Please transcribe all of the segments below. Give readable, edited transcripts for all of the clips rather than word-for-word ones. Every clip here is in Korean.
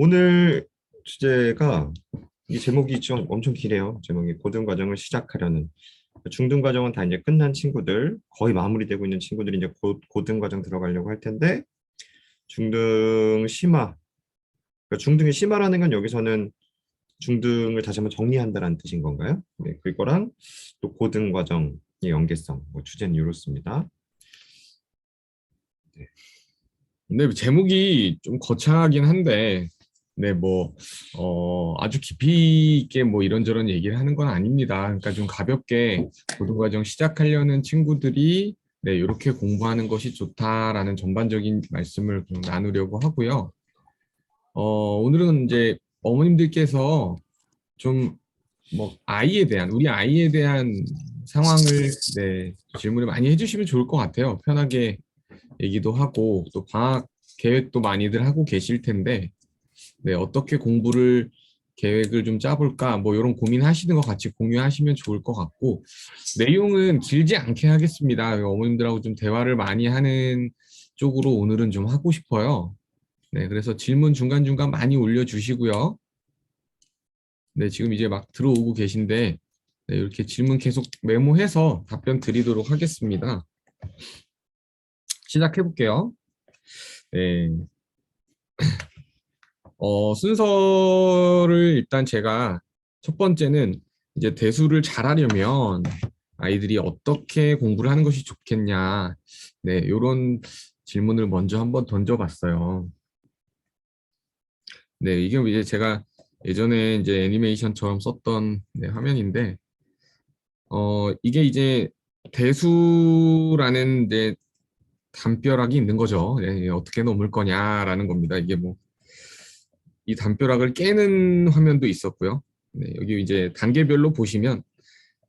오늘 주제가 이 제목이 좀 엄청 기네요. 제목이 고등 과정을 시작하려는 중등 과정은 다 이제 끝난 친구들 거의 마무리되고 있는 친구들이 이제 곧 고등 과정 들어가려고 할 텐데 중등 심화 중등의 심화라는 건 여기서는 중등을 다시 한번 정리한다는 뜻인 건가요? 네, 그거랑 또 고등 과정의 연계성 주제는 이렇습니다. 네. 근데 제목이 좀 거창하긴 한데, 네, 아주 깊이 있게 뭐 이런저런 얘기를 하는 건 아닙니다. 그러니까 좀 가볍게 고등과정 시작하려는 친구들이 네, 이렇게 공부하는 것이 좋다라는 전반적인 말씀을 좀 나누려고 하고요. 오늘은 이제 어머님들께서 좀 우리 아이에 대한 상황을 네, 질문을 많이 해주시면 좋을 것 같아요. 편하게 얘기도 하고 또 방학 계획도 많이들 하고 계실 텐데 네, 어떻게 공부를 계획을 좀 짜볼까 뭐 이런 고민하시는 거 같이 공유하시면 좋을 것 같고 내용은 길지 않게 하겠습니다. 어머님들하고 좀 대화를 많이 하는 쪽으로 오늘은 좀 하고 싶어요. 네, 그래서 질문 중간중간 많이 올려주시고요. 네, 지금 이제 막 들어오고 계신데 네, 이렇게 질문 계속 메모해서 답변 드리도록 하겠습니다. 시작해 볼게요. 네, 순서를 일단 제가 첫 번째는 이제 대수를 잘하려면 아이들이 어떻게 공부를 하는 것이 좋겠냐. 네, 이런 질문을 먼저 한번 던져봤어요. 네, 이게 이제 제가 예전에 이제 애니메이션처럼 썼던 네, 화면인데, 이게 이제 대수라는 이제 담벼락이 있는 거죠. 네, 어떻게 넘을 거냐라는 겁니다. 이게 뭐 이 담벼락을 깨는 화면도 있었고요. 네, 여기 이제 단계별로 보시면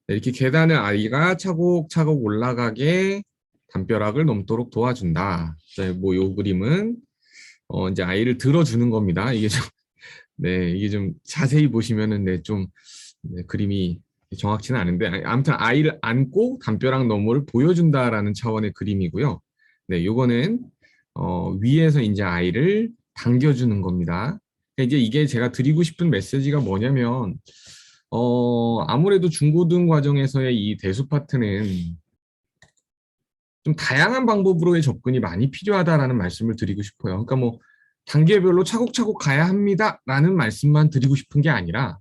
이렇게 계단을 아이가 차곡차곡 올라가게 담벼락을 넘도록 도와준다. 뭐요 그림은 이제 아이를 들어주는 겁니다. 이게 좀 네, 이게 좀 자세히 보시면은 네, 좀 네, 그림이 정확치는 않은데 아무튼 아이를 안고 담벼락 너머를 보여준다라는 차원의 그림이고요. 네, 요거는 위에서 이제 아이를 당겨주는 겁니다. 그러니까 이제 이게 제가 드리고 싶은 메시지가 뭐냐면 아무래도 중고등 과정에서의 이 대수 파트는 좀 다양한 방법으로의 접근이 많이 필요하다라는 말씀을 드리고 싶어요. 그러니까 뭐 단계별로 차곡차곡 가야 합니다라는 말씀만 드리고 싶은 게 아니라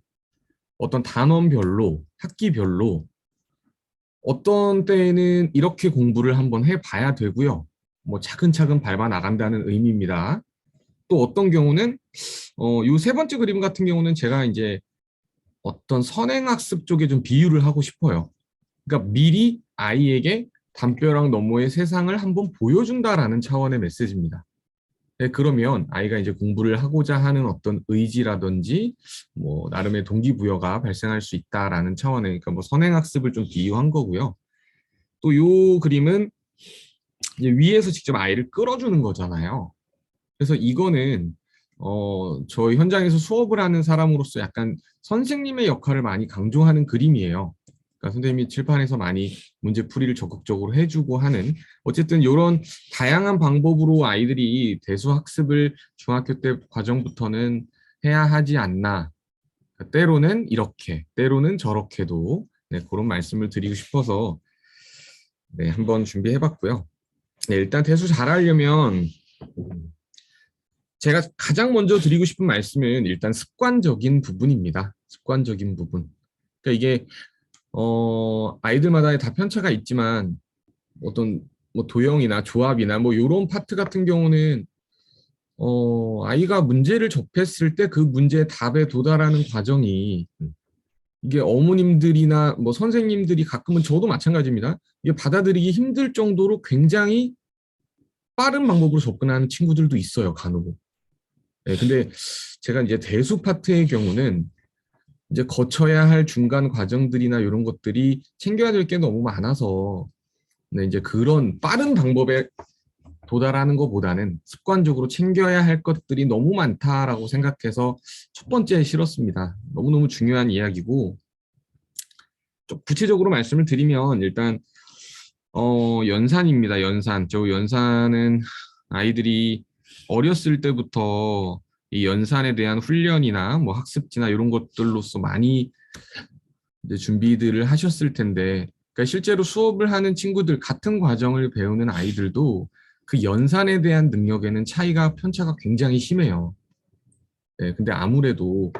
어떤 단원별로, 학기별로 어떤 때에는 이렇게 공부를 한번 해봐야 되고요. 뭐 차근차근 밟아 나간다는 의미입니다. 또 어떤 경우는 요 세 번째 그림 같은 경우는 제가 이제 어떤 선행학습 쪽에 좀 비유를 하고 싶어요. 그러니까 미리 아이에게 담벼락 너머의 세상을 한번 보여준다라는 차원의 메시지입니다. 네, 그러면 아이가 이제 공부를 하고자 하는 어떤 의지라든지 뭐 나름의 동기부여가 발생할 수 있다라는 차원의 그러니까 뭐 선행학습을 좀 비유한 거고요. 또 요 그림은 이제 위에서 직접 아이를 끌어주는 거잖아요. 그래서 이거는 저 현장에서 수업을 하는 사람으로서 약간 선생님의 역할을 많이 강조하는 그림이에요. 그러니까 선생님이 칠판에서 많이 문제 풀이를 적극적으로 해주고 하는 어쨌든 이런 다양한 방법으로 아이들이 대수 학습을 중학교 때 과정부터는 해야 하지 않나. 그러니까 때로는 이렇게, 때로는 저렇게도 네, 그런 말씀을 드리고 싶어서 네, 한번 준비해봤고요. 네, 일단 대수 잘하려면 제가 가장 먼저 드리고 싶은 말씀은 일단 습관적인 부분입니다. 습관적인 부분. 그러니까 이게 아이들마다의 다 편차가 있지만 어떤 뭐 도형이나 조합이나 뭐 이런 파트 같은 경우는 아이가 문제를 접했을 때 그 문제의 답에 도달하는 과정이 이게 어머님들이나 뭐 선생님들이 가끔은 저도 마찬가지입니다. 이게 받아들이기 힘들 정도로 굉장히 빠른 방법으로 접근하는 친구들도 있어요, 간혹. 네, 근데 제가 이제 대수 파트의 경우는 이제 거쳐야 할 중간 과정들이나 이런 것들이 챙겨야 될 게 너무 많아서 네, 이제 그런 빠른 방법에 도달하는 것보다는 습관적으로 챙겨야 할 것들이 너무 많다라고 생각해서 첫 번째에 실었습니다. 너무너무 중요한 이야기고 좀 구체적으로 말씀을 드리면 일단 연산입니다. 연산. 저 연산은 아이들이 어렸을 때부터 이 연산에 대한 훈련이나 뭐 학습지나 이런 것들로서 많이 이제 준비들을 하셨을 텐데, 그러니까 실제로 수업을 하는 친구들, 같은 과정을 배우는 아이들도 그 연산에 대한 능력에는 편차가 굉장히 심해요. 네, 근데 아무래도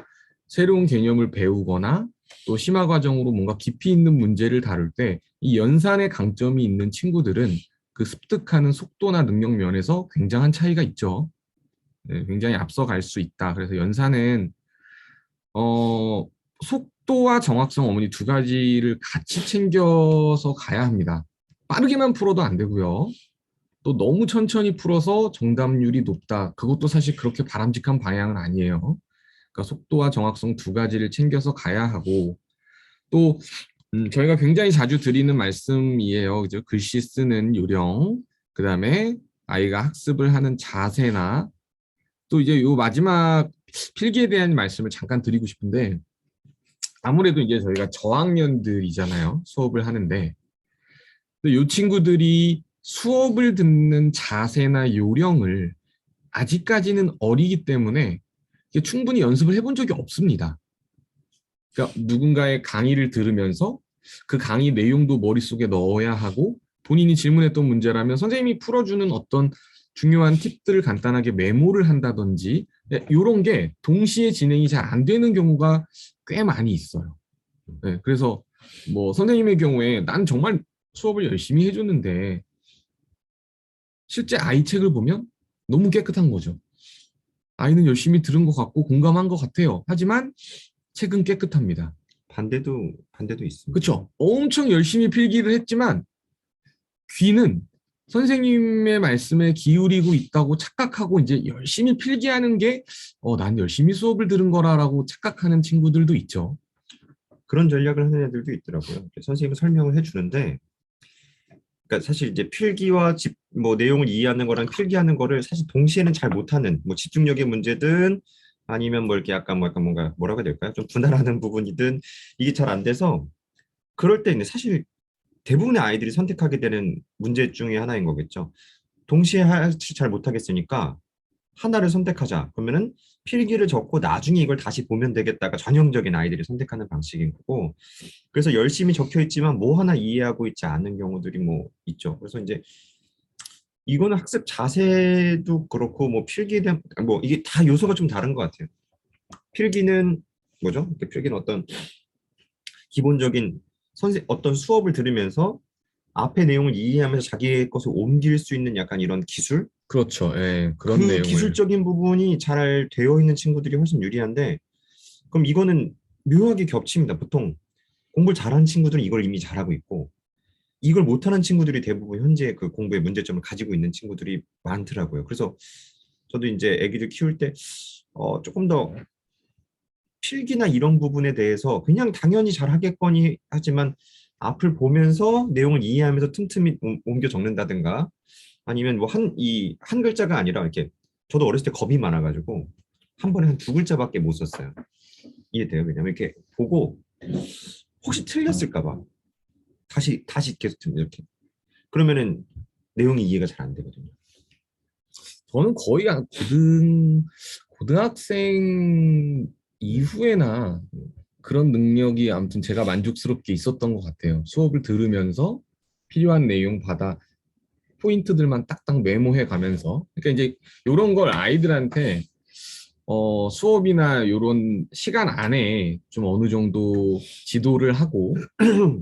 새로운 개념을 배우거나 또 심화 과정으로 뭔가 깊이 있는 문제를 다룰 때 이 연산의 강점이 있는 친구들은 그 습득하는 속도나 능력 면에서 굉장한 차이가 있죠. 네, 굉장히 앞서갈 수 있다. 그래서 연산은 어, 속도와 정확성 어머니 두 가지를 같이 챙겨서 가야 합니다. 빠르게만 풀어도 안 되고요. 또 너무 천천히 풀어서 정답률이 높다. 그것도 사실 그렇게 바람직한 방향은 아니에요. 그러니까 속도와 정확성 두 가지를 챙겨서 가야 하고 또 저희가 굉장히 자주 드리는 말씀이에요. 그죠? 글씨 쓰는 요령, 그다음에 아이가 학습을 하는 자세나 또 이제 요 마지막 필기에 대한 말씀을 잠깐 드리고 싶은데 아무래도 이제 저희가 저학년들이잖아요. 수업을 하는데 이 친구들이 수업을 듣는 자세나 요령을 아직까지는 어리기 때문에 충분히 연습을 해본 적이 없습니다. 그러니까 누군가의 강의를 들으면서 그 강의 내용도 머릿속에 넣어야 하고 본인이 질문했던 문제라면 선생님이 풀어주는 어떤 중요한 팁들을 간단하게 메모를 한다든지 이런 게 동시에 진행이 잘 안 되는 경우가 꽤 많이 있어요. 네, 그래서 뭐 선생님의 경우에 난 정말 수업을 열심히 해줬는데 실제 아이 책을 보면 너무 깨끗한 거죠. 아이는 열심히 들은 것 같고 공감한 것 같아요. 하지만 책은 깨끗합니다. 반대도 있습니다. 그렇죠? 엄청 열심히 필기를 했지만 귀는 선생님의 말씀에 기울이고 있다고 착각하고 이제 열심히 필기하는 게 난 열심히 수업을 들은 거라고 착각하는 친구들도 있죠. 그런 전략을 하는 애들도 있더라고요. 선생님은 설명을 해주는데, 그러니까 사실 이제 필기와 뭐 내용을 이해하는 거랑 필기하는 거를 사실 동시에는 잘 못하는, 뭐 집중력의 문제든 아니면 뭐 이렇게 약간 뭐 약간 뭔가 뭐라고 해야 될까요? 좀 분할하는 부분이든 이게 잘 안 돼서 그럴 때 사실 대부분의 아이들이 선택하게 되는 문제 중에 하나인 거겠죠. 동시에 잘 못하겠으니까 하나를 선택하자. 그러면은 필기를 적고 나중에 이걸 다시 보면 되겠다가 전형적인 아이들이 선택하는 방식인 거고, 그래서 열심히 적혀 있지만 뭐 하나 이해하고 있지 않은 경우들이 뭐 있죠. 그래서 이제 이거는 학습 자세도 그렇고 뭐 필기에 대한 뭐 이게 다 요소가 좀 다른 것 같아요. 필기는 뭐죠? 필기는 어떤 기본적인 어떤 수업을 들으면서 앞의 내용을 이해하면서 자기의 것을 옮길 수 있는 약간 이런 기술? 그렇죠. 예, 그런 그 내용을. 기술적인 부분이 잘 되어 있는 친구들이 훨씬 유리한데, 그럼 이거는 묘하게 겹칩니다. 보통 공부를 잘하는 친구들은 이걸 이미 잘하고 있고, 이걸 못하는 친구들이 대부분 현재 그 공부의 문제점을 가지고 있는 친구들이 많더라고요. 그래서 저도 이제 아기들 키울 때 조금 더 필기나 이런 부분에 대해서 그냥 당연히 잘하겠거니 하지만 앞을 보면서 내용을 이해하면서 틈틈이 옮겨 적는다든가 아니면 뭐 한 글자가 아니라 이렇게 저도 어렸을 때 겁이 많아가지고 한 번에 한 두 글자밖에 못 썼어요. 이해돼요? 왜냐면 이렇게 보고 혹시 틀렸을까 봐 다시 계속 듣는 이렇게 그러면은 내용이 이해가 잘 안 되거든요. 저는 거의 한 고등학생 이후에나 그런 능력이 아무튼 제가 만족스럽게 있었던 것 같아요. 수업을 들으면서 필요한 내용 받아 포인트들만 딱딱 메모해 가면서. 그러니까 이제 이런 걸 아이들한테 수업이나 이런 시간 안에 좀 어느 정도 지도를 하고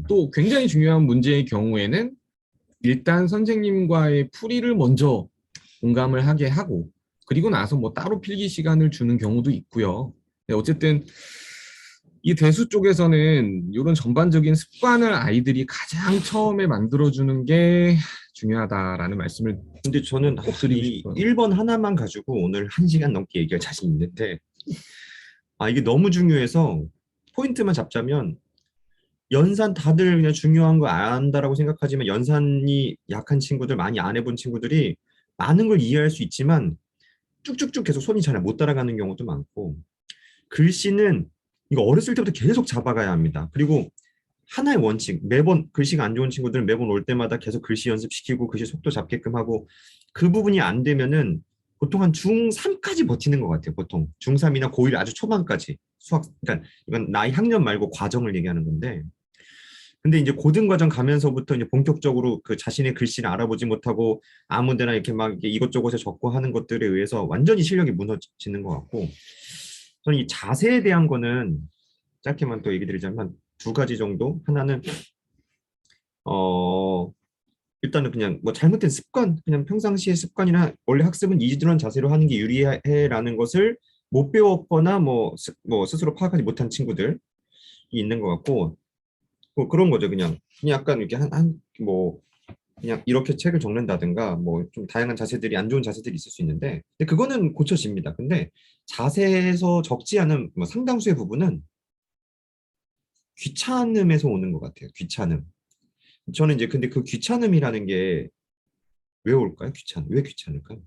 또 굉장히 중요한 문제의 경우에는 일단 선생님과의 풀이를 먼저 공감을 하게 하고 그리고 나서 뭐 따로 필기 시간을 주는 경우도 있고요. 네, 어쨌든 이 대수 쪽에서는 이런 전반적인 습관을 아이들이 가장 처음에 만들어주는 게 중요하다라는 말씀을 근데 저는 꼭 드리고 이 싶어요. 1번 하나만 가지고 오늘 1시간 넘게 얘기할 자신 있는데 이게 너무 중요해서 포인트만 잡자면 연산 다들 그냥 중요한 거 안다라고 생각하지만 연산이 약한 친구들 많이 안 해본 친구들이 많은 걸 이해할 수 있지만 쭉쭉쭉 계속 손이 잘 못 따라가는 경우도 많고 글씨는 이거 어렸을 때부터 계속 잡아가야 합니다. 그리고 하나의 원칙 매번 글씨가 안 좋은 친구들은 매번 올 때마다 계속 글씨 연습시키고 글씨 속도 잡게끔 하고 그 부분이 안 되면은 보통 한 중3까지 버티는 것 같아요. 보통 중3이나 고1 아주 초반까지 수학, 그러니까 이건 나이 학년 말고 과정을 얘기하는 건데, 근데 이제 고등과정 가면서부터 이제 본격적으로 그 자신의 글씨를 알아보지 못하고 아무데나 이렇게 막 이렇게 이것저것에 적고 하는 것들에 의해서 완전히 실력이 무너지는 것 같고, 저는 이 자세에 대한 거는 짧게만 또 얘기 드리자면 두 가지 정도. 하나는 어 일단은 그냥 뭐 잘못된 습관, 그냥 평상시의 습관이나 원래 학습은 이지두한 자세로 하는 게 유리해라는 것을 못 배웠거나 뭐 스스로 파악하지 못한 친구들이 있는 것 같고, 뭐 그런 거죠. 그냥 약간 이렇게 뭐 그냥 이렇게 책을 적는다든가 뭐 좀 다양한 자세들이 안 좋은 자세들이 있을 수 있는데, 근데 그거는 고쳐집니다. 근데 자세에서 적지 않은 뭐 상당수의 부분은 귀찮음에서 오는 것 같아요. 귀찮음. 저는 이제 근데 그 귀찮음이라는 게 왜 올까요? 왜 귀찮을까요?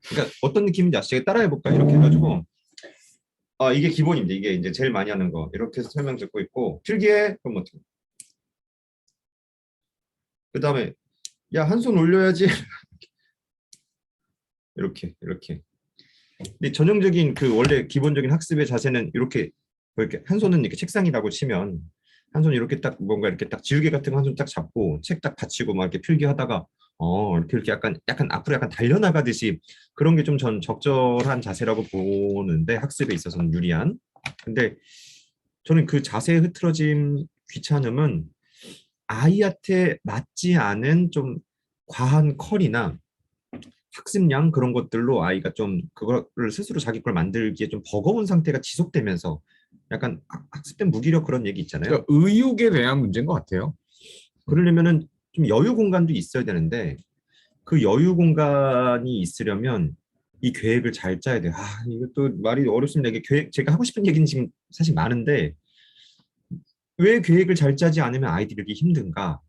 그러니까 어떤 느낌인지 아시죠? 따라해 볼까요? 이렇게 해가지고 이게 기본인데 이게 이제 제일 많이 하는 거 이렇게 해서 설명 듣고 있고 필기해 그럼 어떻게? 그 다음에 야 한 손 올려야지 이렇게. 근데 전형적인 그 원래 기본적인 학습의 자세는 이렇게 뭐 이렇게 한 손은 이렇게 책상이라고 치면 한 손 이렇게 딱 뭔가 이렇게 딱 지우개 같은 거 한 손 딱 잡고 책 딱 받치고 막 이렇게 필기하다가 이렇게 약간 앞으로 약간 달려나가듯이 그런 게 좀 전 적절한 자세라고 보는데 학습에 있어서는 유리한. 근데 저는 그 자세의 흐트러짐, 귀찮음은 아이한테 맞지 않은 좀 과한 컬이나 학습량 그런 것들로 아이가 좀 그거를 스스로 자기 걸 만들기에 좀 버거운 상태가 지속되면서 약간 학습된 무기력 그런 얘기 있잖아요. 그러니까 의욕에 대한 문제인 것 같아요. 그러려면은 좀 여유 공간도 있어야 되는데 그 여유 공간이 있으려면 이 계획을 잘 짜야 돼요. 이것도 말이 어렵습니다. 이게 제가 하고 싶은 얘기는 지금 사실 많은데 왜 계획을 잘 짜지 않으면 아이들이 이렇게 힘든가?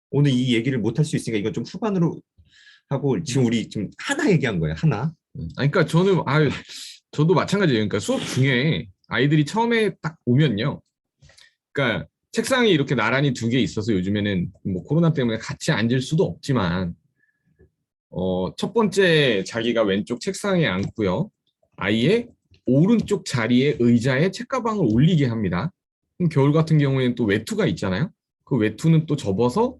오늘 이 얘기를 못 할 수 있으니까 이건 좀 후반으로 하고 지금 우리 지금 하나 얘기한 거예요. 하나. 그러니까 저도 마찬가지예요. 그러니까 수업 중에 아이들이 처음에 딱 오면요. 그러니까 책상이 이렇게 나란히 두 개 있어서 요즘에는 뭐 코로나 때문에 같이 앉을 수도 없지만, 첫 번째 자기가 왼쪽 책상에 앉고요. 아이의 오른쪽 자리에 의자에 책가방을 올리게 합니다. 그럼 겨울 같은 경우에는 또 외투가 있잖아요. 그 외투는 또 접어서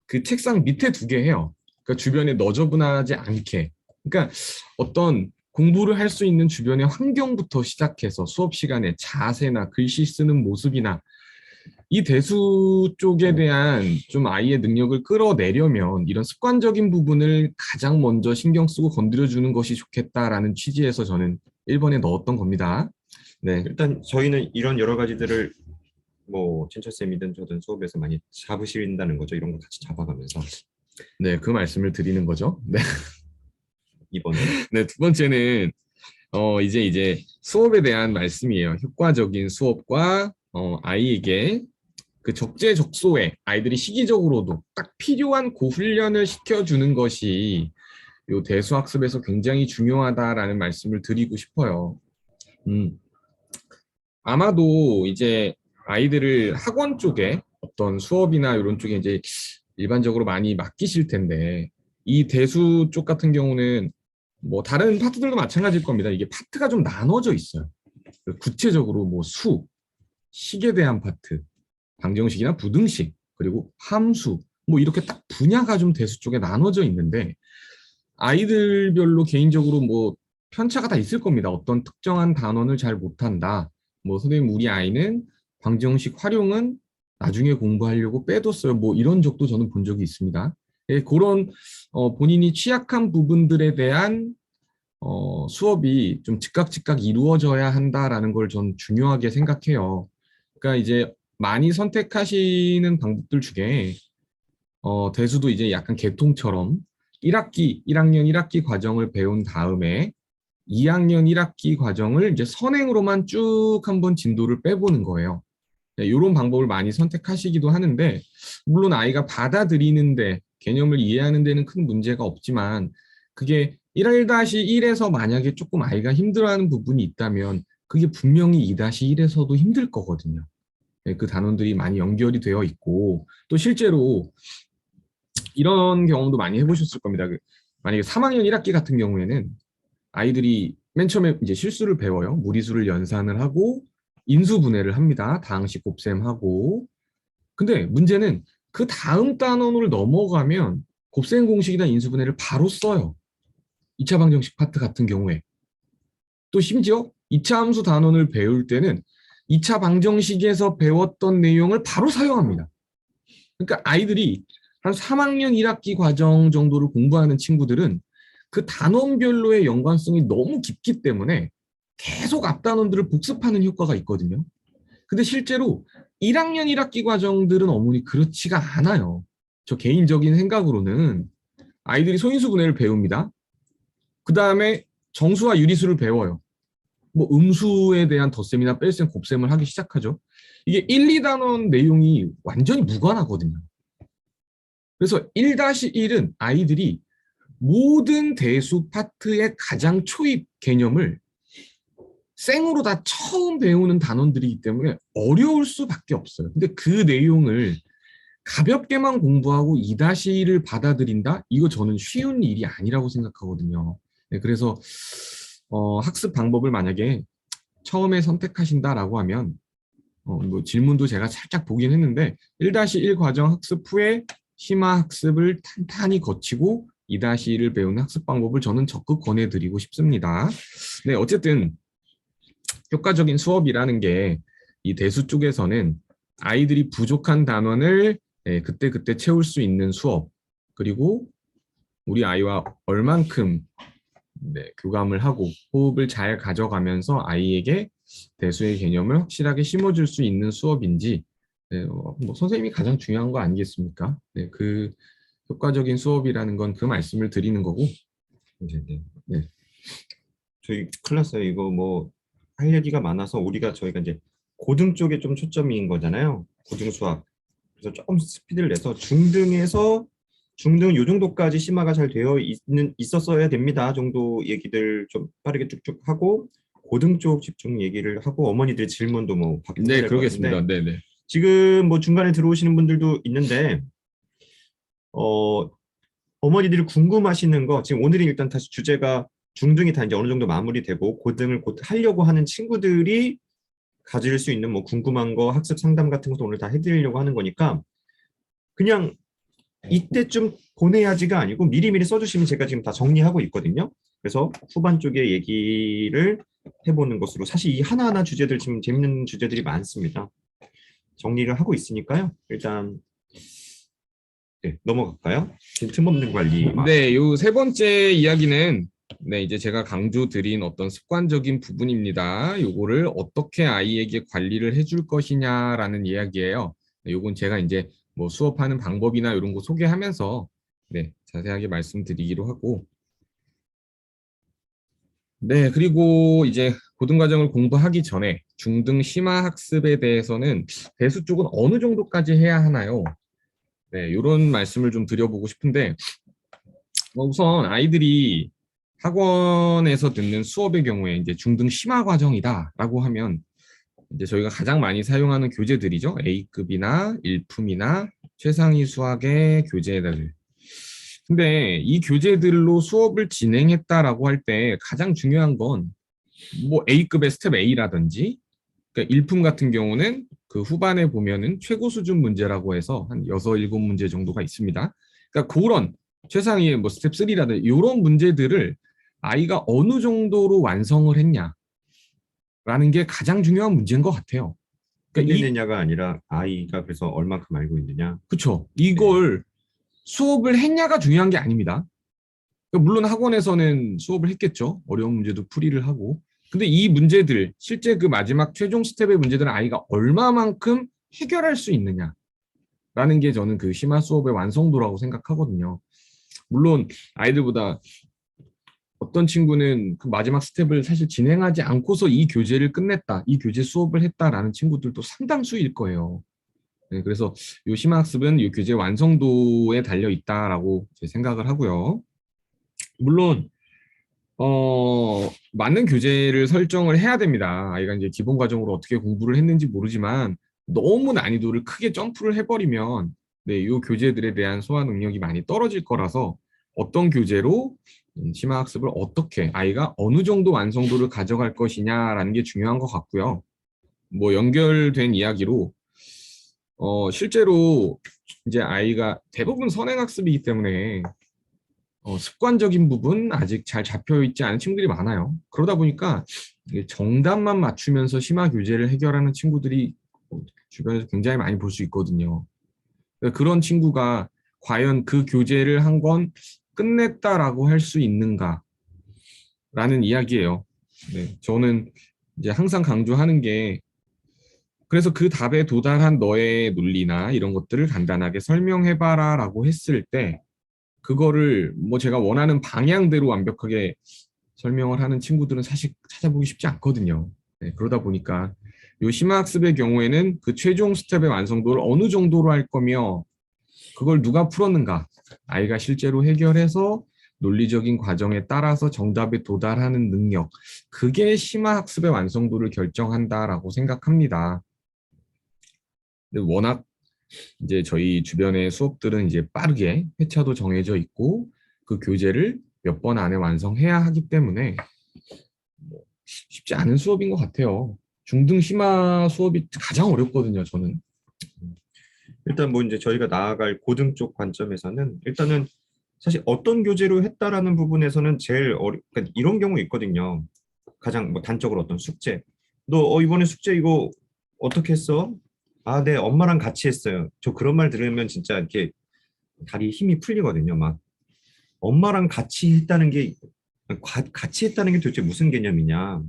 그 책상 밑에 두게 해요. 그러니까 주변에 너저분하지 않게. 그러니까 어떤 공부를 할 수 있는 주변의 환경부터 시작해서 수업 시간에 자세나 글씨 쓰는 모습이나 이 대수 쪽에 대한 좀 아이의 능력을 끌어내려면 이런 습관적인 부분을 가장 먼저 신경 쓰고 건드려주는 것이 좋겠다라는 취지에서 저는 1번에 넣었던 겁니다. 네. 일단 저희는 이런 여러 가지들을 뭐 진철쌤이든 저든 수업에서 많이 잡으신다는 거죠. 이런 거 같이 잡아가면서. 네, 그 말씀을 드리는 거죠. 네. 2번은 네, 두 번째는 이제 수업에 대한 말씀이에요. 효과적인 수업과 아이에게 그 적재적소에 아이들이 시기적으로도 딱 필요한 그 훈련을 시켜주는 것이 요 대수학습에서 굉장히 중요하다라는 말씀을 드리고 싶어요. 음, 아마도 이제 아이들을 학원 쪽에 어떤 수업이나 이런 쪽에 이제 일반적으로 많이 맡기실 텐데 이 대수 쪽 같은 경우는 뭐 다른 파트들도 마찬가지일 겁니다. 이게 파트가 좀 나눠져 있어요. 구체적으로 뭐 식에 대한 파트, 방정식이나 부등식, 그리고 함수, 뭐 이렇게 딱 분야가 좀 대수 쪽에 나눠져 있는데 아이들별로 개인적으로 뭐 편차가 다 있을 겁니다. 어떤 특정한 단원을 잘 못한다. 뭐 선생님 우리 아이는 방정식 활용은 나중에 공부하려고 빼뒀어요. 뭐 이런 적도 저는 본 적이 있습니다. 그런 본인이 취약한 부분들에 대한 수업이 좀 즉각 이루어져야 한다라는 걸 전 중요하게 생각해요. 그러니까 이제 많이 선택하시는 방법들 중에 대수도 이제 약간 개통처럼 1학년 1학기 과정을 배운 다음에 2학년 1학기 과정을 이제 선행으로만 쭉 한번 진도를 빼보는 거예요. 네, 이런 방법을 많이 선택하시기도 하는데 물론 아이가 받아들이는데 개념을 이해하는 데는 큰 문제가 없지만 그게 1-1에서 만약에 조금 아이가 힘들어하는 부분이 있다면 그게 분명히 2-1에서도 힘들 거거든요. 네, 그 단원들이 많이 연결이 되어 있고 또 실제로 이런 경험도 많이 해보셨을 겁니다. 만약에 3학년 1학기 같은 경우에는 아이들이 맨 처음에 이제 실수를 배워요. 무리수를 연산을 하고 인수분해를 합니다. 다항식 곱셈하고. 근데 문제는 그 다음 단원을 넘어가면 곱셈 공식이나 인수분해를 바로 써요. 2차 방정식 파트 같은 경우에. 또 심지어 2차 함수 단원을 배울 때는 2차 방정식에서 배웠던 내용을 바로 사용합니다. 그러니까 아이들이 한 3학년 1학기 과정 정도를 공부하는 친구들은 그 단원별로의 연관성이 너무 깊기 때문에 계속 앞 단원들을 복습하는 효과가 있거든요. 근데 실제로 1학년 1학기 과정들은 어머니 그렇지가 않아요. 저 개인적인 생각으로는 아이들이 소인수 분해를 배웁니다. 그 다음에 정수와 유리수를 배워요. 뭐 음수에 대한 덧셈이나 뺄셈, 곱셈을 하기 시작하죠. 이게 1, 2단원 내용이 완전히 무관하거든요. 그래서 1-1은 아이들이 모든 대수 파트의 가장 초입 개념을 생으로 다 처음 배우는 단원들이기 때문에 어려울 수밖에 없어요. 근데 그 내용을 가볍게만 공부하고 2-1을 받아들인다? 이거 저는 쉬운 일이 아니라고 생각하거든요. 네, 그래서 학습 방법을 만약에 처음에 선택하신다라고 하면 뭐 질문도 제가 살짝 보긴 했는데 1-1 과정 학습 후에 심화 학습을 탄탄히 거치고 2-1을 배우는 학습 방법을 저는 적극 권해드리고 싶습니다. 네, 어쨌든 효과적인 수업이라는 게 이 대수 쪽에서는 아이들이 부족한 단원을 그때그때 채울 수 있는 수업, 그리고 우리 아이와 얼만큼 교감을 하고 호흡을 잘 가져가면서 아이에게 대수의 개념을 확실하게 심어줄 수 있는 수업인지 뭐 선생님이 가장 중요한 거 아니겠습니까? 네, 그 효과적인 수업이라는 건 그 말씀을 드리는 거고. 네. 저희 클래스 이거 뭐 할 얘기가 많아서 저희가 이제 고등 쪽에 좀 초점인 거잖아요. 고등 수학. 그래서 조금 스피드를 내서 중등 요 정도까지 심화가 잘 되어 있었어야 됩니다. 정도 얘기들 좀 빠르게 쭉쭉 하고 고등 쪽 집중 얘기를 하고 어머니들 질문도 뭐 받고 해야 네, 될 것 그러겠습니다. 같은데 네, 네. 지금 뭐 중간에 들어오시는 분들도 있는데 어머니들이 궁금하시는 거 지금 오늘이 일단 다시 주제가 중등이 다 이제 어느 정도 마무리되고 고등을 곧 하려고 하는 친구들이 가질 수 있는 뭐 궁금한 거 학습 상담 같은 것도 오늘 다 해드리려고 하는 거니까 그냥 이때쯤 보내야지가 아니고 미리미리 써주시면 제가 지금 다 정리하고 있거든요. 그래서 후반 쪽에 얘기를 해보는 것으로 사실 이 하나하나 주제들 지금 재밌는 주제들이 많습니다. 정리를 하고 있으니까요. 일단 네, 넘어갈까요? 틈없는 관리. 네, 요 세 번째 이야기는 이제 제가 강조 드린 어떤 습관적인 부분입니다. 요거를 어떻게 아이에게 관리를 해줄 것이냐라는 이야기예요. 요건 제가 이제 뭐 수업하는 방법이나 이런 거 소개하면서 자세하게 말씀드리기로 하고. 네, 그리고 이제 고등과정을 공부하기 전에 중등 심화 학습에 대해서는 대수 쪽은 어느 정도까지 해야 하나요? 네, 이런 말씀을 좀 드려보고 싶은데 우선 아이들이 학원에서 듣는 수업의 경우에 이제 중등 심화 과정이다라고 하면 이제 저희가 가장 많이 사용하는 교재들이죠. A급이나 일품이나 최상위 수학의 교재들. 근데 이 교재들로 수업을 진행했다라고 할 때 가장 중요한 건 뭐 A급의 스텝 A라든지 그러니까 일품 같은 경우는 그 후반에 보면은 최고 수준 문제라고 해서 한 6, 7문제 정도가 있습니다. 그러니까 그런 최상위의 뭐 스텝 3라든지 이런 문제들을 아이가 어느 정도로 완성을 했냐라는 게 가장 중요한 문제인 것 같아요. 그러니까 끝내느냐가 아니라 아이가 그래서 얼마큼 알고 있느냐. 그렇죠. 이걸 수업을 했냐가 중요한 게 아닙니다. 그러니까 물론 학원에서는 수업을 했겠죠. 어려운 문제도 풀이를 하고. 근데 이 문제들, 실제 그 마지막 최종 스텝의 문제들은 아이가 얼마만큼 해결할 수 있느냐라는 게 저는 그 심화 수업의 완성도라고 생각하거든요. 물론 아이들보다 어떤 친구는 그 마지막 스텝을 사실 진행하지 않고서 이 교재를 끝냈다, 이 교재 수업을 했다라는 친구들도 상당수일 거예요. 네, 그래서 이 심화 학습은 이 교재 완성도에 달려 있다라고 생각을 하고요. 물론 맞는 교재를 설정을 해야 됩니다. 아이가 이제 기본 과정으로 어떻게 공부를 했는지 모르지만 너무 난이도를 크게 점프를 해버리면 네, 이 교재들에 대한 소화 능력이 많이 떨어질 거라서 어떤 교재로 심화학습을 어떻게 아이가 어느 정도 완성도를 가져갈 것이냐라는 게 중요한 것 같고요. 뭐 연결된 이야기로 실제로 이제 아이가 대부분 선행학습이기 때문에 습관적인 부분 아직 잘 잡혀 있지 않은 친구들이 많아요. 그러다 보니까 이게 정답만 맞추면서 심화 교재를 해결하는 친구들이 주변에서 굉장히 많이 볼 수 있거든요. 그런 친구가 과연 그 교재를 한 권 끝냈다라고 할 수 있는가라는 이야기예요. 네, 저는 이제 항상 강조하는 게 그래서 그 답에 도달한 너의 논리나 이런 것들을 간단하게 설명해봐라라고 했을 때 그거를 뭐 제가 원하는 방향대로 완벽하게 설명을 하는 친구들은 사실 찾아보기 쉽지 않거든요. 네, 그러다 보니까 요 심화학습의 경우에는 그 최종 스텝의 완성도를 어느 정도로 할 거며 그걸 누가 풀었는가 아이가 실제로 해결해서 논리적인 과정에 따라서 정답에 도달하는 능력 그게 심화학습의 완성도를 결정한다라고 생각합니다. 근데 워낙 이제 저희 주변의 수업들은 이제 빠르게 회차도 정해져 있고 그 교재를 몇 번 안에 완성해야 하기 때문에 쉽지 않은 수업인 것 같아요. 중등 심화 수업이 가장 어렵거든요, 저는. 일단 뭐 이제 저희가 나아갈 고등 쪽 관점에서는 일단은 사실 어떤 교재로 했다라는 부분에서는 제일 그러니까 이런 경우 있거든요. 가장 뭐 단적으로 어떤 숙제. 너 이번에 숙제 이거 어떻게 했어? 아, 네, 엄마랑 같이 했어요. 저 그런 말 들으면 진짜 이렇게 다리 힘이 풀리거든요. 막 엄마랑 같이 했다는 게 같이 했다는 게 도대체 무슨 개념이냐?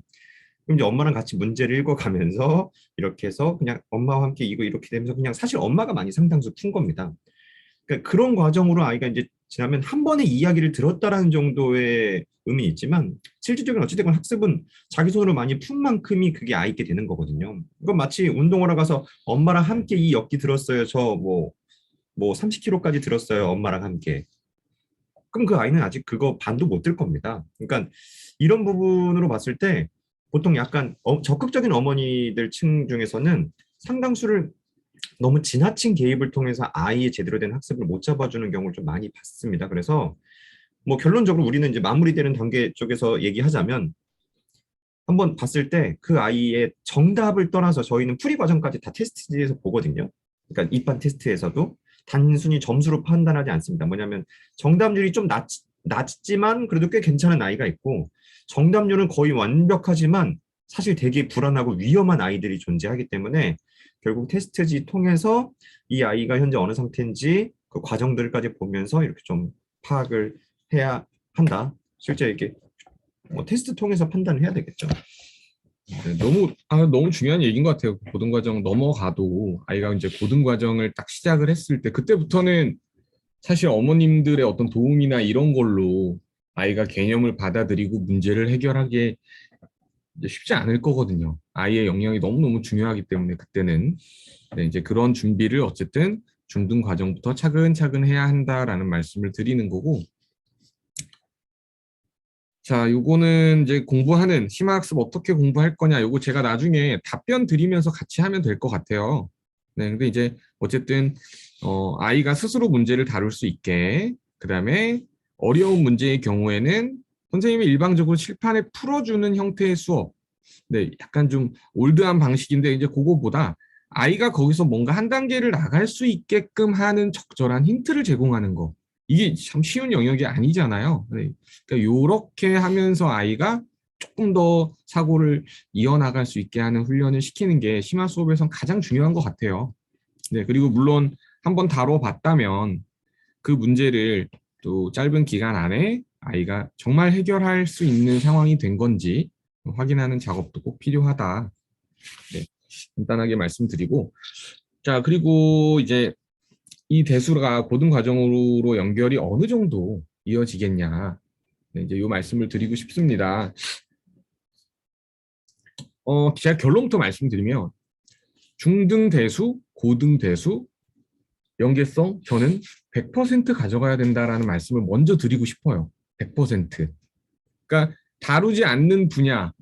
그럼 이제 엄마랑 같이 문제를 읽어가면서 이렇게 해서 그냥 엄마와 함께 이거 이렇게 되면서 그냥 사실 엄마가 많이 상당수 푼 겁니다. 그러니까 그런 과정으로 아이가 이제 지나면 한 번의 이야기를 들었다라는 정도의 의미 있지만 실질적인 어찌됐건 학습은 자기 손으로 많이 푼 만큼이 그게 아이게 되는 거거든요. 이건 마치 운동하러 가서 엄마랑 함께 이 역기 들었어요. 저 뭐 30kg까지 들었어요. 엄마랑 함께. 그럼 그 아이는 아직 그거 반도 못 들 겁니다. 그러니까 이런 부분으로 봤을 때 보통 약간 적극적인 어머니들 층 중에서는 상당수를 너무 지나친 개입을 통해서 아이의 제대로 된 학습을 못 잡아주는 경우를 좀 많이 봤습니다. 그래서 뭐 결론적으로 우리는 이제 마무리되는 단계 쪽에서 얘기하자면 한번 봤을 때 그 아이의 정답을 떠나서 저희는 풀이 과정까지 다 테스트에서 보거든요. 그러니까 입반 테스트에서도 단순히 점수로 판단하지 않습니다. 뭐냐면 정답률이 좀 낮지만 그래도 꽤 괜찮은 아이가 있고 정답률은 거의 완벽하지만 사실 되게 불안하고 위험한 아이들이 존재하기 때문에 결국 테스트지 통해서 이 아이가 현재 어느 상태인지 그 과정들까지 보면서 이렇게 좀 파악을 해야 한다. 실제 이렇게 뭐 테스트 통해서 판단을 해야 되겠죠. 네, 너무 중요한 얘기인 것 같아요. 고등과정 넘어가도 아이가 이제 고등과정을 딱 시작을 했을 때 그때부터는 사실 어머님들의 어떤 도움이나 이런 걸로 아이가 개념을 받아들이고 문제를 해결하기에 이제 쉽지 않을 거거든요. 아이의 역량이 너무너무 중요하기 때문에 그때는 네, 이제 그런 준비를 어쨌든 중등 과정부터 차근차근 해야 한다라는 말씀을 드리는 거고 자, 요거는 이제 공부하는 심화학습 어떻게 공부할 거냐 요거 제가 나중에 답변 드리면서 같이 하면 될 것 같아요. 네, 근데 이제 어쨌든 아이가 스스로 문제를 다룰 수 있게 그다음에 어려운 문제의 경우에는 선생님이 일방적으로 칠판에 풀어주는 형태의 수업 네, 약간 좀 올드한 방식인데 이제 그거보다 아이가 거기서 뭔가 한 단계를 나갈 수 있게끔 하는 적절한 힌트를 제공하는 거. 이게 참 쉬운 영역이 아니잖아요. 네, 그러니까 요렇게 하면서 아이가 조금 더 사고를 이어나갈 수 있게 하는 훈련을 시키는 게 심화 수업에선 가장 중요한 것 같아요. 네, 그리고 물론 한번 다뤄봤다면 그 문제를 또 짧은 기간 안에 아이가 정말 해결할 수 있는 상황이 된 건지 확인하는 작업도 꼭 필요하다. 네, 간단하게 말씀드리고 자 그리고 이제 이 대수가 고등 과정으로 연결이 어느 정도 이어지겠냐 네, 이제 이 말씀을 드리고 싶습니다. 제가 결론부터 말씀드리면 중등 대수, 고등 대수 연계성 저는 100% 가져가야 된다라는 말씀을 먼저 드리고 싶어요. 100%. 그러니까 다루지 않는 분야가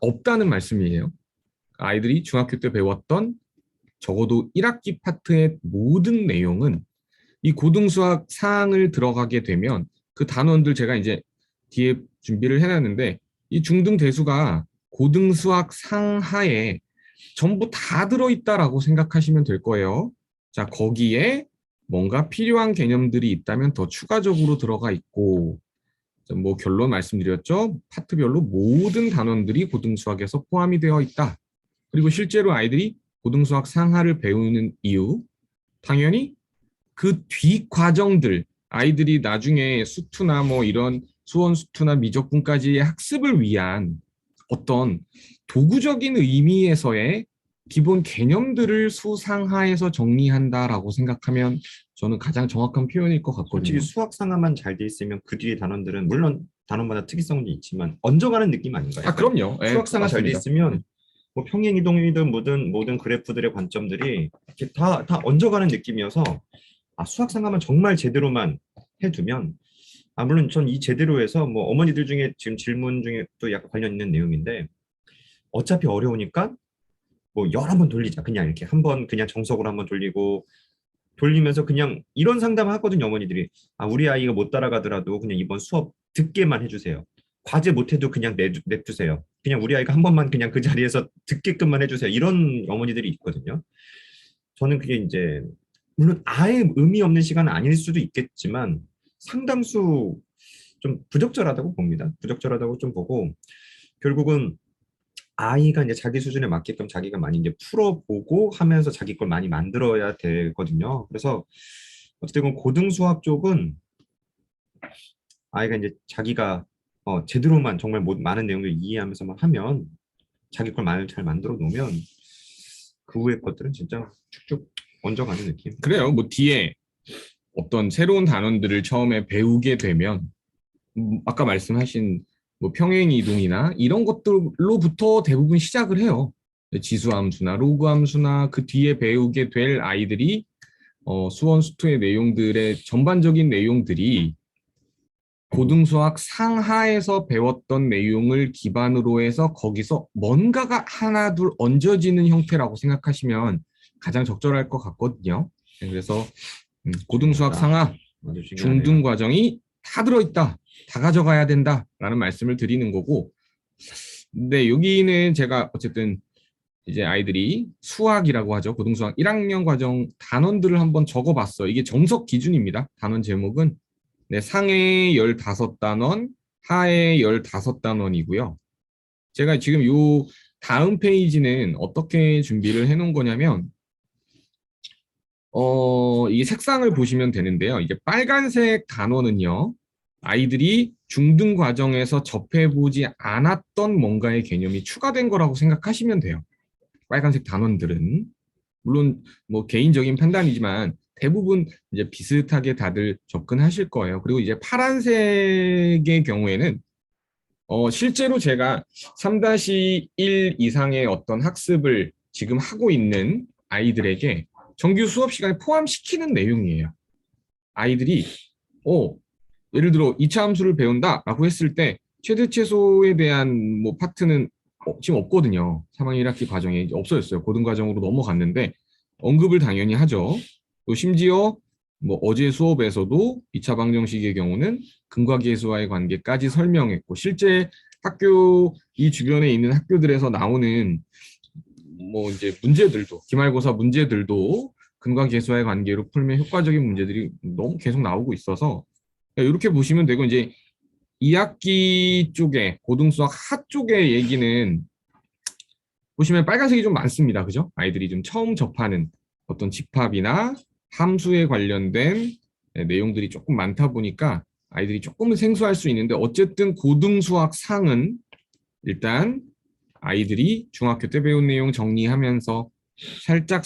없다는 말씀이에요. 아이들이 중학교 때 배웠던 적어도 1학기 파트의 모든 내용은 이 고등수학 사항을 들어가게 되면 그 단원들 제가 이제 뒤에 준비를 해놨는데 이 중등대수가 고등수학 상하에 전부 다 들어있다라고 생각하시면 될 거예요. 자, 거기에 뭔가 필요한 개념들이 있다면 더 추가적으로 들어가 있고, 뭐 결론 말씀드렸죠. 파트별로 모든 단원들이 고등수학에서 포함이 되어 있다. 그리고 실제로 아이들이 고등수학 상하를 배우는 이유, 당연히 그 뒤 과정들, 아이들이 나중에 수투나 뭐 이런 수원 수투나 미적분까지의 학습을 위한 어떤 도구적인 의미에서의 기본 개념들을 수상하에서 정리한다라고 생각하면 저는 가장 정확한 표현일 것 같거든요. 솔직히 수학 상하만 잘 돼 있으면 그 뒤에 단원들은 물론 단원마다 특이성도 있지만 얹어가는 느낌 아닌가요? 아, 그럼요. 예, 수학 상하 잘 돼 맞습니다. 있으면 뭐 평행 이동이든 모든 그래프들의 관점들이 이렇게 다 얹어가는 느낌이어서 아, 수학 상하만 정말 제대로만 해두면 물론 전 이 제대로에서 뭐 어머니들 중에 지금 질문 중에 또 약간 관련 있는 내용인데 어차피 어려우니까 뭐 여러 번 돌리자 그냥 이렇게 한 번 그냥 정석으로 한번 돌리고 돌리면서 그냥 이런 상담을 하거든요 어머니들이 우리 아이가 못 따라가더라도 그냥 이번 수업 듣게만 해주세요 과제 못해도 그냥 냅두세요 그냥 우리 아이가 한 번만 그냥 그 자리에서 듣게끔만 해주세요 이런 어머니들이 있거든요 저는 그게 이제 물론 아예 의미 없는 시간은 아닐 수도 있겠지만 상당수 좀 부적절하다고 봅니다 부적절하다고 좀 보고 결국은 아이가 이제 자기 수준에 맞게끔 자기가 많이 이제 풀어보고 하면서 자기 걸 많이 만들어야 되거든요. 그래서 어쨌든 고등수학 쪽은 아이가 이제 자기가 제대로만 정말 많은 내용을 이해하면서만 하면 자기 걸 많이 잘 만들어 놓으면 그 후의 것들은 진짜 쭉쭉 얹어가는 느낌. 그래요. 뭐 뒤에 어떤 새로운 단원들을 처음에 배우게 되면 아까 말씀하신 뭐 평행이동이나 이런 것들로부터 대부분 시작을 해요. 지수함수나 로그함수나 그 뒤에 배우게 될 아이들이 수원 수투의 내용들의 전반적인 내용들이 고등수학 상하에서 배웠던 내용을 기반으로 해서 거기서 뭔가가 하나 둘 얹어지는 형태라고 생각하시면 가장 적절할 것 같거든요. 그래서 고등수학 상하, 아주 중요하네요. 중등 과정이 다 들어있다, 다 가져가야 된다라는 말씀을 드리는 거고, 근데 여기는 제가 어쨌든 이제 아이들이 수학이라고 하죠. 고등수학 1학년 과정 단원들을 한번 적어봤어. 이게 정석 기준입니다. 단원 제목은 네, 상해 15단원, 하해 15단원이고요. 제가 지금 요 다음 페이지는 어떻게 준비를 해놓은 거냐면 이 색상을 보시면 되는데요. 이제 빨간색 단원은요. 아이들이 중등 과정에서 접해보지 않았던 뭔가의 개념이 추가된 거라고 생각하시면 돼요. 빨간색 단원들은. 물론 뭐 개인적인 판단이지만 대부분 이제 비슷하게 다들 접근하실 거예요. 그리고 이제 파란색의 경우에는 실제로 제가 3-1 이상의 어떤 학습을 지금 하고 있는 아이들에게 정규 수업 시간에 포함시키는 내용이에요. 아이들이 예를 들어 2차 함수를 배운다라고 했을 때 최대 최소에 대한 뭐 파트는 지금 없거든요. 3학년 1학기 과정에 없어졌어요. 고등과정으로 넘어갔는데 언급을 당연히 하죠. 또 심지어 뭐 어제 수업에서도 2차 방정식의 경우는 근과 계수와의 관계까지 설명했고 실제 학교 이 주변에 있는 학교들에서 나오는 뭐 이제 문제들도 기말고사 문제들도 근과 계수와의 관계로 풀면 효과적인 문제들이 너무 계속 나오고 있어서 이렇게 보시면 되고 이제 2학기 쪽에 고등수학 하 쪽의 얘기는 보시면 빨간색이 좀 많습니다. 그죠? 아이들이 좀 처음 접하는 어떤 집합이나 함수에 관련된 내용들이 조금 많다 보니까 아이들이 조금은 생소할 수 있는데 어쨌든 고등수학 상은 일단 아이들이 중학교 때 배운 내용 정리하면서 살짝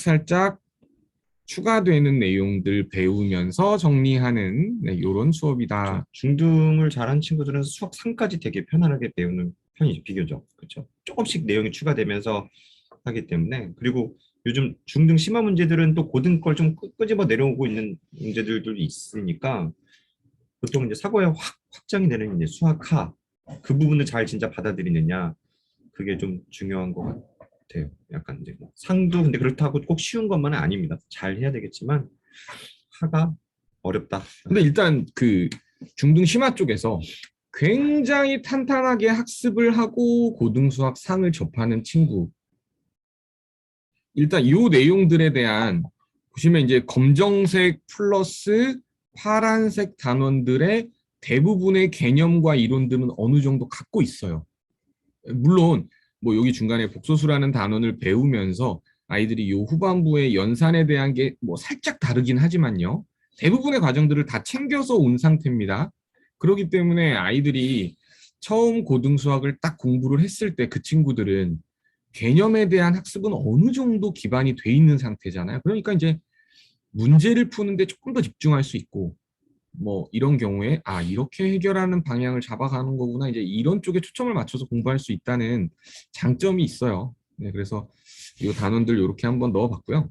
추가되는 내용들 배우면서 정리하는 이런 수업이다. 중등을 잘한 친구들은 수학 3까지 되게 편안하게 배우는 편이죠, 비교적. 그렇죠. 조금씩 내용이 추가되면서 하기 때문에 그리고 요즘 중등 심화 문제들은 또 고등 걸 좀 끄집어 내려오고 있는 문제들도 있으니까 보통 이제 사고에 확장이 되는 이제 수학하 그 부분을 잘 진짜 받아들이느냐 그게 좀 중요한 것 같아요. 약간 이제 뭐 상도 근데 그렇다고 꼭 쉬운 것만은 아닙니다. 잘 해야 되겠지만 하가 어렵다. 근데 일단 그 중등 심화 쪽에서 굉장히 탄탄하게 학습을 하고 고등수학 상을 접하는 친구. 일단 이 내용들에 대한 보시면 이제 검정색 플러스 파란색 단원들의 대부분의 개념과 이론들은 어느 정도 갖고 있어요. 물론 뭐 여기 중간에 복소수라는 단원을 배우면서 아이들이 요 후반부의 연산에 대한 게 뭐 살짝 다르긴 하지만요. 대부분의 과정들을 다 챙겨서 온 상태입니다. 그렇기 때문에 아이들이 처음 고등수학을 딱 공부를 했을 때 그 친구들은 개념에 대한 학습은 어느 정도 기반이 돼 있는 상태잖아요. 그러니까 이제 문제를 푸는데 조금 더 집중할 수 있고 뭐 이런 경우에 아 이렇게 해결하는 방향을 잡아가는 거구나 이제 이런 쪽에 초점을 맞춰서 공부할 수 있다는 장점이 있어요. 네, 그래서 이 단원들 이렇게 한번 넣어봤고요.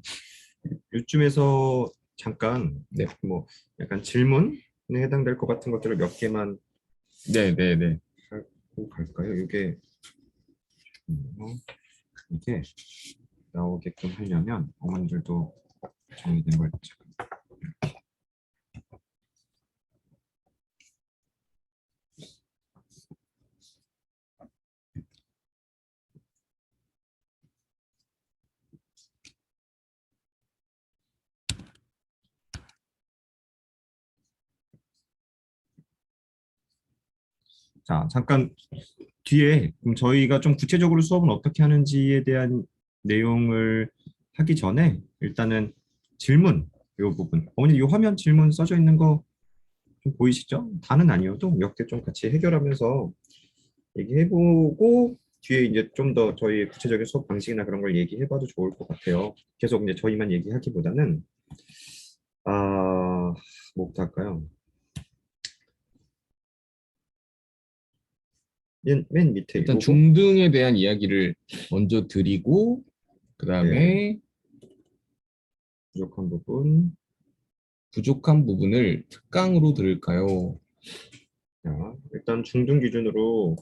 요쯤에서 잠깐 네, 뭐 약간 질문에 해당될 것 같은 것들을 몇 개만 네, 네, 네. 하고 갈까요? 이게 나오게끔 하려면 어머니들도 정리된 걸 잠깐. 자, 잠깐 뒤에 그럼 저희가 좀 구체적으로 수업은 어떻게 하는지에 대한 내용을 하기 전에 일단은 질문 이 부분 어머니 이 화면 질문 써져 있는 거 좀 보이시죠? 다는 아니어도 몇 개 좀 같이 해결하면서 얘기해보고 뒤에 이제 좀 더 저희 구체적인 수업 방식이나 그런 걸 얘기해봐도 좋을 것 같아요. 계속 이제 저희만 얘기하기보다는 뭐부터 할까요? 맨 밑에 일단 요거 중등에 대한 이야기를 먼저 드리고 그 네, 다음에 부족한 부분 부족한 부분을 특강으로 들을까요? 자, 일단 중등 기준으로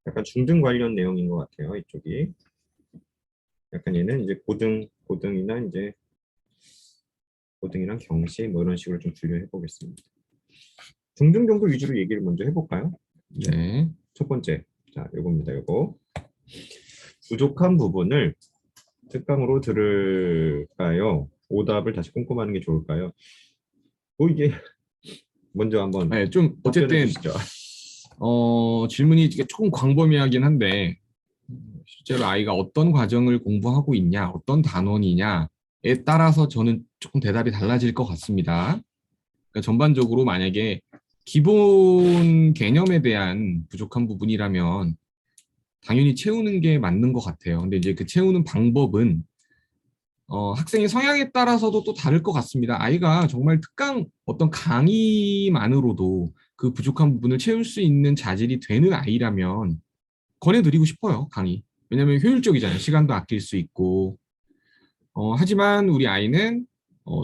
약간 중등 관련 내용인 것 같아요. 이쪽이 약간 얘는 이제 고등이나 이제 고등이랑 경시 뭐 이런 식으로 좀 분류해 보겠습니다. 중등 정도 위주로 얘기를 먼저 해볼까요? 네, 첫 번째, 자, 요겁니다. 요거 부족한 부분을 특강으로 들을까요? 오답을 다시 꼼꼼하는 게 좋을까요? 뭐 이게 먼저 한번 네, 좀 답변해 어쨌든 주시죠. 질문이 이게 조금 광범위하긴 한데 실제로 아이가 어떤 과정을 공부하고 있냐, 어떤 단원이냐에 따라서 저는 조금 대답이 달라질 것 같습니다. 그러니까 전반적으로 만약에 기본 개념에 대한 부족한 부분이라면 당연히 채우는 게 맞는 것 같아요. 근데 이제 그 채우는 방법은 학생의 성향에 따라서도 또 다를 것 같습니다. 아이가 정말 특강 어떤 강의만으로도 그 부족한 부분을 채울 수 있는 자질이 되는 아이라면 권해드리고 싶어요, 강의. 왜냐하면 효율적이잖아요. 시간도 아낄 수 있고. 하지만 우리 아이는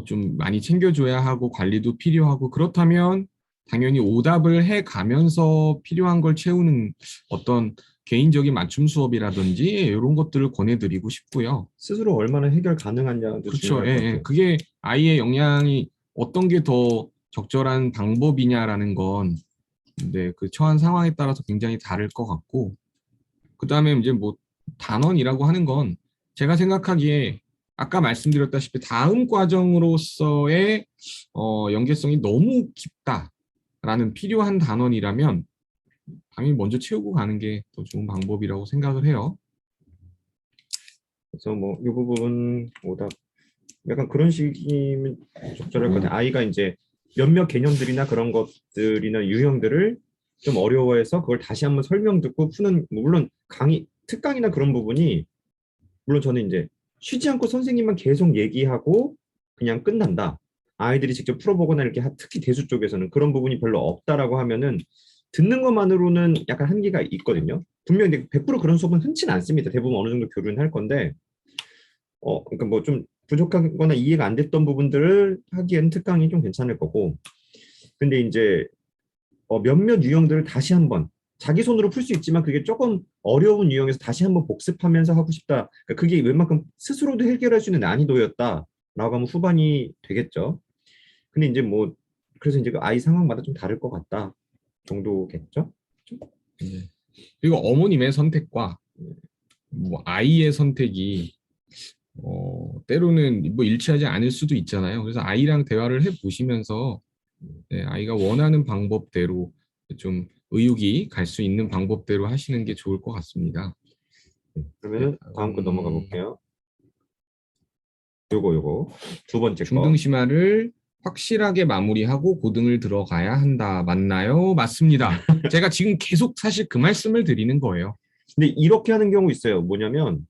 좀 많이 챙겨줘야 하고 관리도 필요하고 그렇다면 당연히 오답을 해 가면서 필요한 걸 채우는 어떤 개인적인 맞춤 수업이라든지 이런 것들을 권해드리고 싶고요. 스스로 얼마나 해결 가능하냐도 그렇죠. 중요할 예, 것 예. 같아요. 그게 아이의 역량이 어떤 게 더 적절한 방법이냐라는 건 근데 그 처한 상황에 따라서 굉장히 다를 것 같고 그다음에 이제 뭐 단원이라고 하는 건 제가 생각하기에 아까 말씀드렸다시피 다음 과정으로서의 연계성이 너무 깊다라는 필요한 단원이라면 당연히 먼저 채우고 가는 게 더 좋은 방법이라고 생각을 해요. 그래서 뭐 이 부분 오답 약간 그런 식이면 적절할 것 같아요. 아이가 이제 몇몇 개념들이나 그런 것들이나 유형들을 좀 어려워해서 그걸 다시 한번 설명 듣고 푸는 뭐 물론 강의 특강이나 그런 부분이 물론 저는 이제 쉬지 않고 선생님만 계속 얘기하고 그냥 끝난다. 아이들이 직접 풀어보거나 이렇게 특히 대수 쪽에서는 그런 부분이 별로 없다라고 하면은 듣는 것만으로는 약간 한계가 있거든요. 분명히 100% 그런 수업은 흔치는 않습니다. 대부분 어느 정도 교류는 할 건데 그러니까 뭐 좀 부족하거나 이해가 안 됐던 부분들을 하기에는 특강이 좀 괜찮을 거고 근데 이제 몇몇 유형들을 다시 한번 자기 손으로 풀 수 있지만 그게 조금 어려운 유형에서 다시 한번 복습하면서 하고 싶다. 그러니까 그게 웬만큼 스스로도 해결할 수 있는 난이도였다라고 하면 후반이 되겠죠. 근데 이제 뭐 그래서 이제 그 아이 상황마다 좀 다를 것 같다 정도겠죠. 네. 그리고 어머님의 선택과 뭐 아이의 선택이 때로는 뭐 일치하지 않을 수도 있잖아요. 그래서 아이랑 대화를 해 보시면서 네, 아이가 원하는 방법대로 좀 의욕이 갈 수 있는 방법대로 하시는 게 좋을 것 같습니다. 네, 그러면은 다음 거 넘어가 볼게요. 요거 두 번째 거. 중등심화를 확실하게 마무리하고 고등을 들어가야 한다. 맞나요? 맞습니다. 제가 지금 계속 사실 그 말씀을 드리는 거예요. 근데 이렇게 하는 경우 있어요. 뭐냐면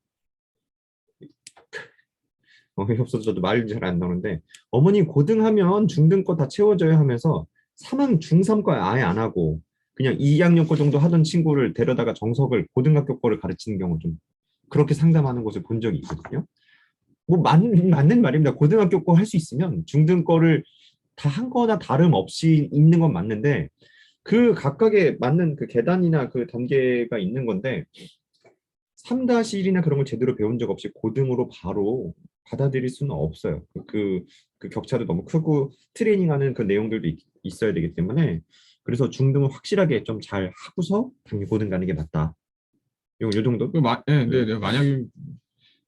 어이없어서 저도 말이 잘 안 나오는데 어머니 고등하면 중등 거 다 채워져야 하면서 3학 중3 거 아예 안 하고 그냥 2학년 거 정도 하던 친구를 데려다가 정석을 고등학교 거를 가르치는 경우 좀 그렇게 상담하는 곳을 본 적이 있거든요. 뭐 맞는 말입니다. 고등학교 거 할 수 있으면 중등 거를 다 한 거나 다름없이 있는 건 맞는데 그 각각에 맞는 그 계단이나 그 단계가 있는 건데 3-1이나 그런 걸 제대로 배운 적 없이 고등으로 바로 받아들일 수는 없어요. 그 격차도 너무 크고 트레이닝하는 그 내용들도 있어야 되기 때문에 그래서 중등은 확실하게 좀 잘 하고서 당연히 고등 가는 게 맞다. 요 정도? 네, 네, 네. 만약에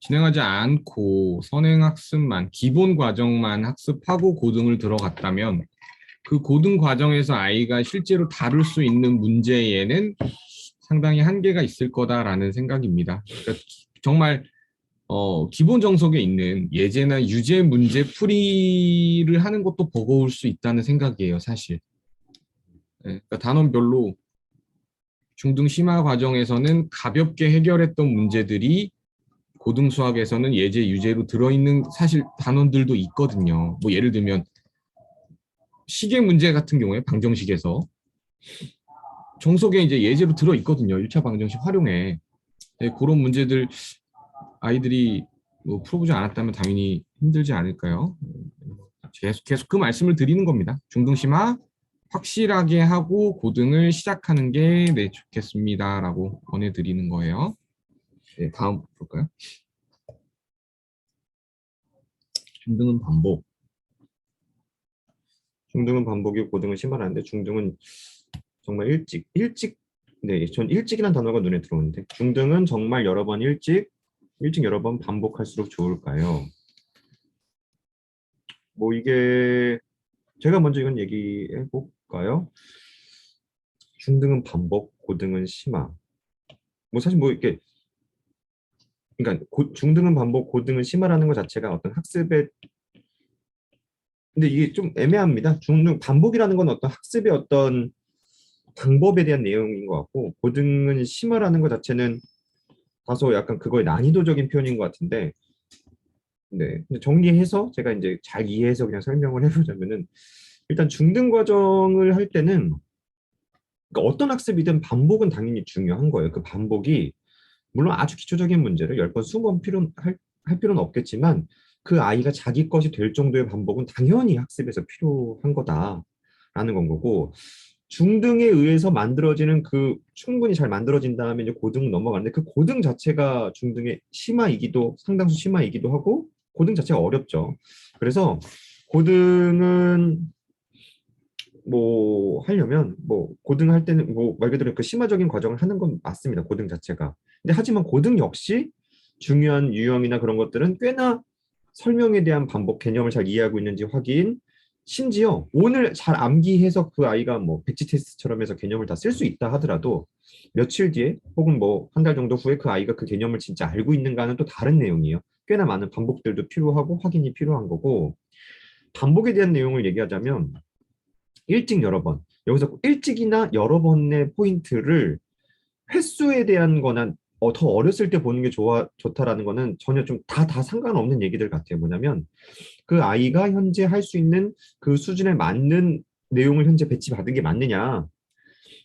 진행하지 않고 선행학습만, 기본 과정만 학습하고 고등을 들어갔다면 그 고등 과정에서 아이가 실제로 다룰 수 있는 문제에는 상당히 한계가 있을 거다라는 생각입니다. 그러니까 정말 기본 정석에 있는 예제나 유제 문제 풀이를 하는 것도 버거울 수 있다는 생각이에요, 사실. 네, 그러니까 단원별로 중등 심화 과정에서는 가볍게 해결했던 문제들이 고등 수학에서는 예제, 유제로 들어있는 사실 단원들도 있거든요. 뭐 예를 들면 시계 문제 같은 경우에 방정식에서 정석에 이제 예제로 들어있거든요. 1차 방정식 활용해. 네, 그런 문제들 아이들이 뭐 풀어보지 않았다면 당연히 힘들지 않을까요? 계속 그 말씀을 드리는 겁니다. 중등심화 확실하게 하고 고등을 시작하는 게 네, 좋겠습니다라고 권해드리는 거예요. 네, 다음 볼까요? 중등은 반복. 중등은 반복이 고등은 심하라는데 중등은 정말 일찍 네, 전 일찍이라는 단어가 눈에 들어오는데 중등은 정말 여러 번 일찍 여러 번 반복할수록 좋을까요? 뭐 이게 제가 먼저 이건 얘기해 볼까요? 중등은 반복, 고등은 심화. 뭐 사실 뭐 이렇게 그러니까 중등은 반복, 고등은 심화라는 것 자체가 어떤 학습의 근데 이게 좀 애매합니다. 중등 반복이라는 건 어떤 학습의 어떤 방법에 대한 내용인 것 같고 고등은 심화라는 것 자체는 다소 약간 그거의 난이도적인 표현인 것 같은데 네. 근데 정리해서 제가 이제 잘 이해해서 그냥 설명을 해보자면은 일단 중등 과정을 할 때는 그러니까 어떤 학습이든 반복은 당연히 중요한 거예요. 그 반복이 물론 아주 기초적인 문제를 10번, 20번 할 필요는 없겠지만 그 아이가 자기 것이 될 정도의 반복은 당연히 학습에서 필요한 거다라는 건 거고 중등에 의해서 만들어지는 그 충분히 잘 만들어진 다음에 이제 고등 넘어가는데 그 고등 자체가 중등의 심화이기도 상당수 심화이기도 하고 고등 자체가 어렵죠. 그래서 고등은 뭐 하려면 뭐 고등 할 때는 뭐 말 그대로 그 심화적인 과정을 하는 건 맞습니다. 고등 자체가. 근데 하지만 고등 역시 중요한 유형이나 그런 것들은 꽤나 설명에 대한 반복 개념을 잘 이해하고 있는지 확인. 심지어 오늘 잘 암기해서 그 아이가 뭐 백지 테스트처럼 해서 개념을 다 쓸 수 있다 하더라도 며칠 뒤에 혹은 뭐 한 달 정도 후에 그 아이가 그 개념을 진짜 알고 있는가는 또 다른 내용이에요. 꽤나 많은 반복들도 필요하고 확인이 필요한 거고 반복에 대한 내용을 얘기하자면 일찍 여러 번. 여기서 일찍이나 여러 번의 포인트를 횟수에 대한 거나 더 어렸을 때 보는 게 좋다라는 거는 전혀 좀 다 상관없는 얘기들 같아요. 뭐냐면 그 아이가 현재 할 수 있는 그 수준에 맞는 내용을 현재 배치받은 게 맞느냐.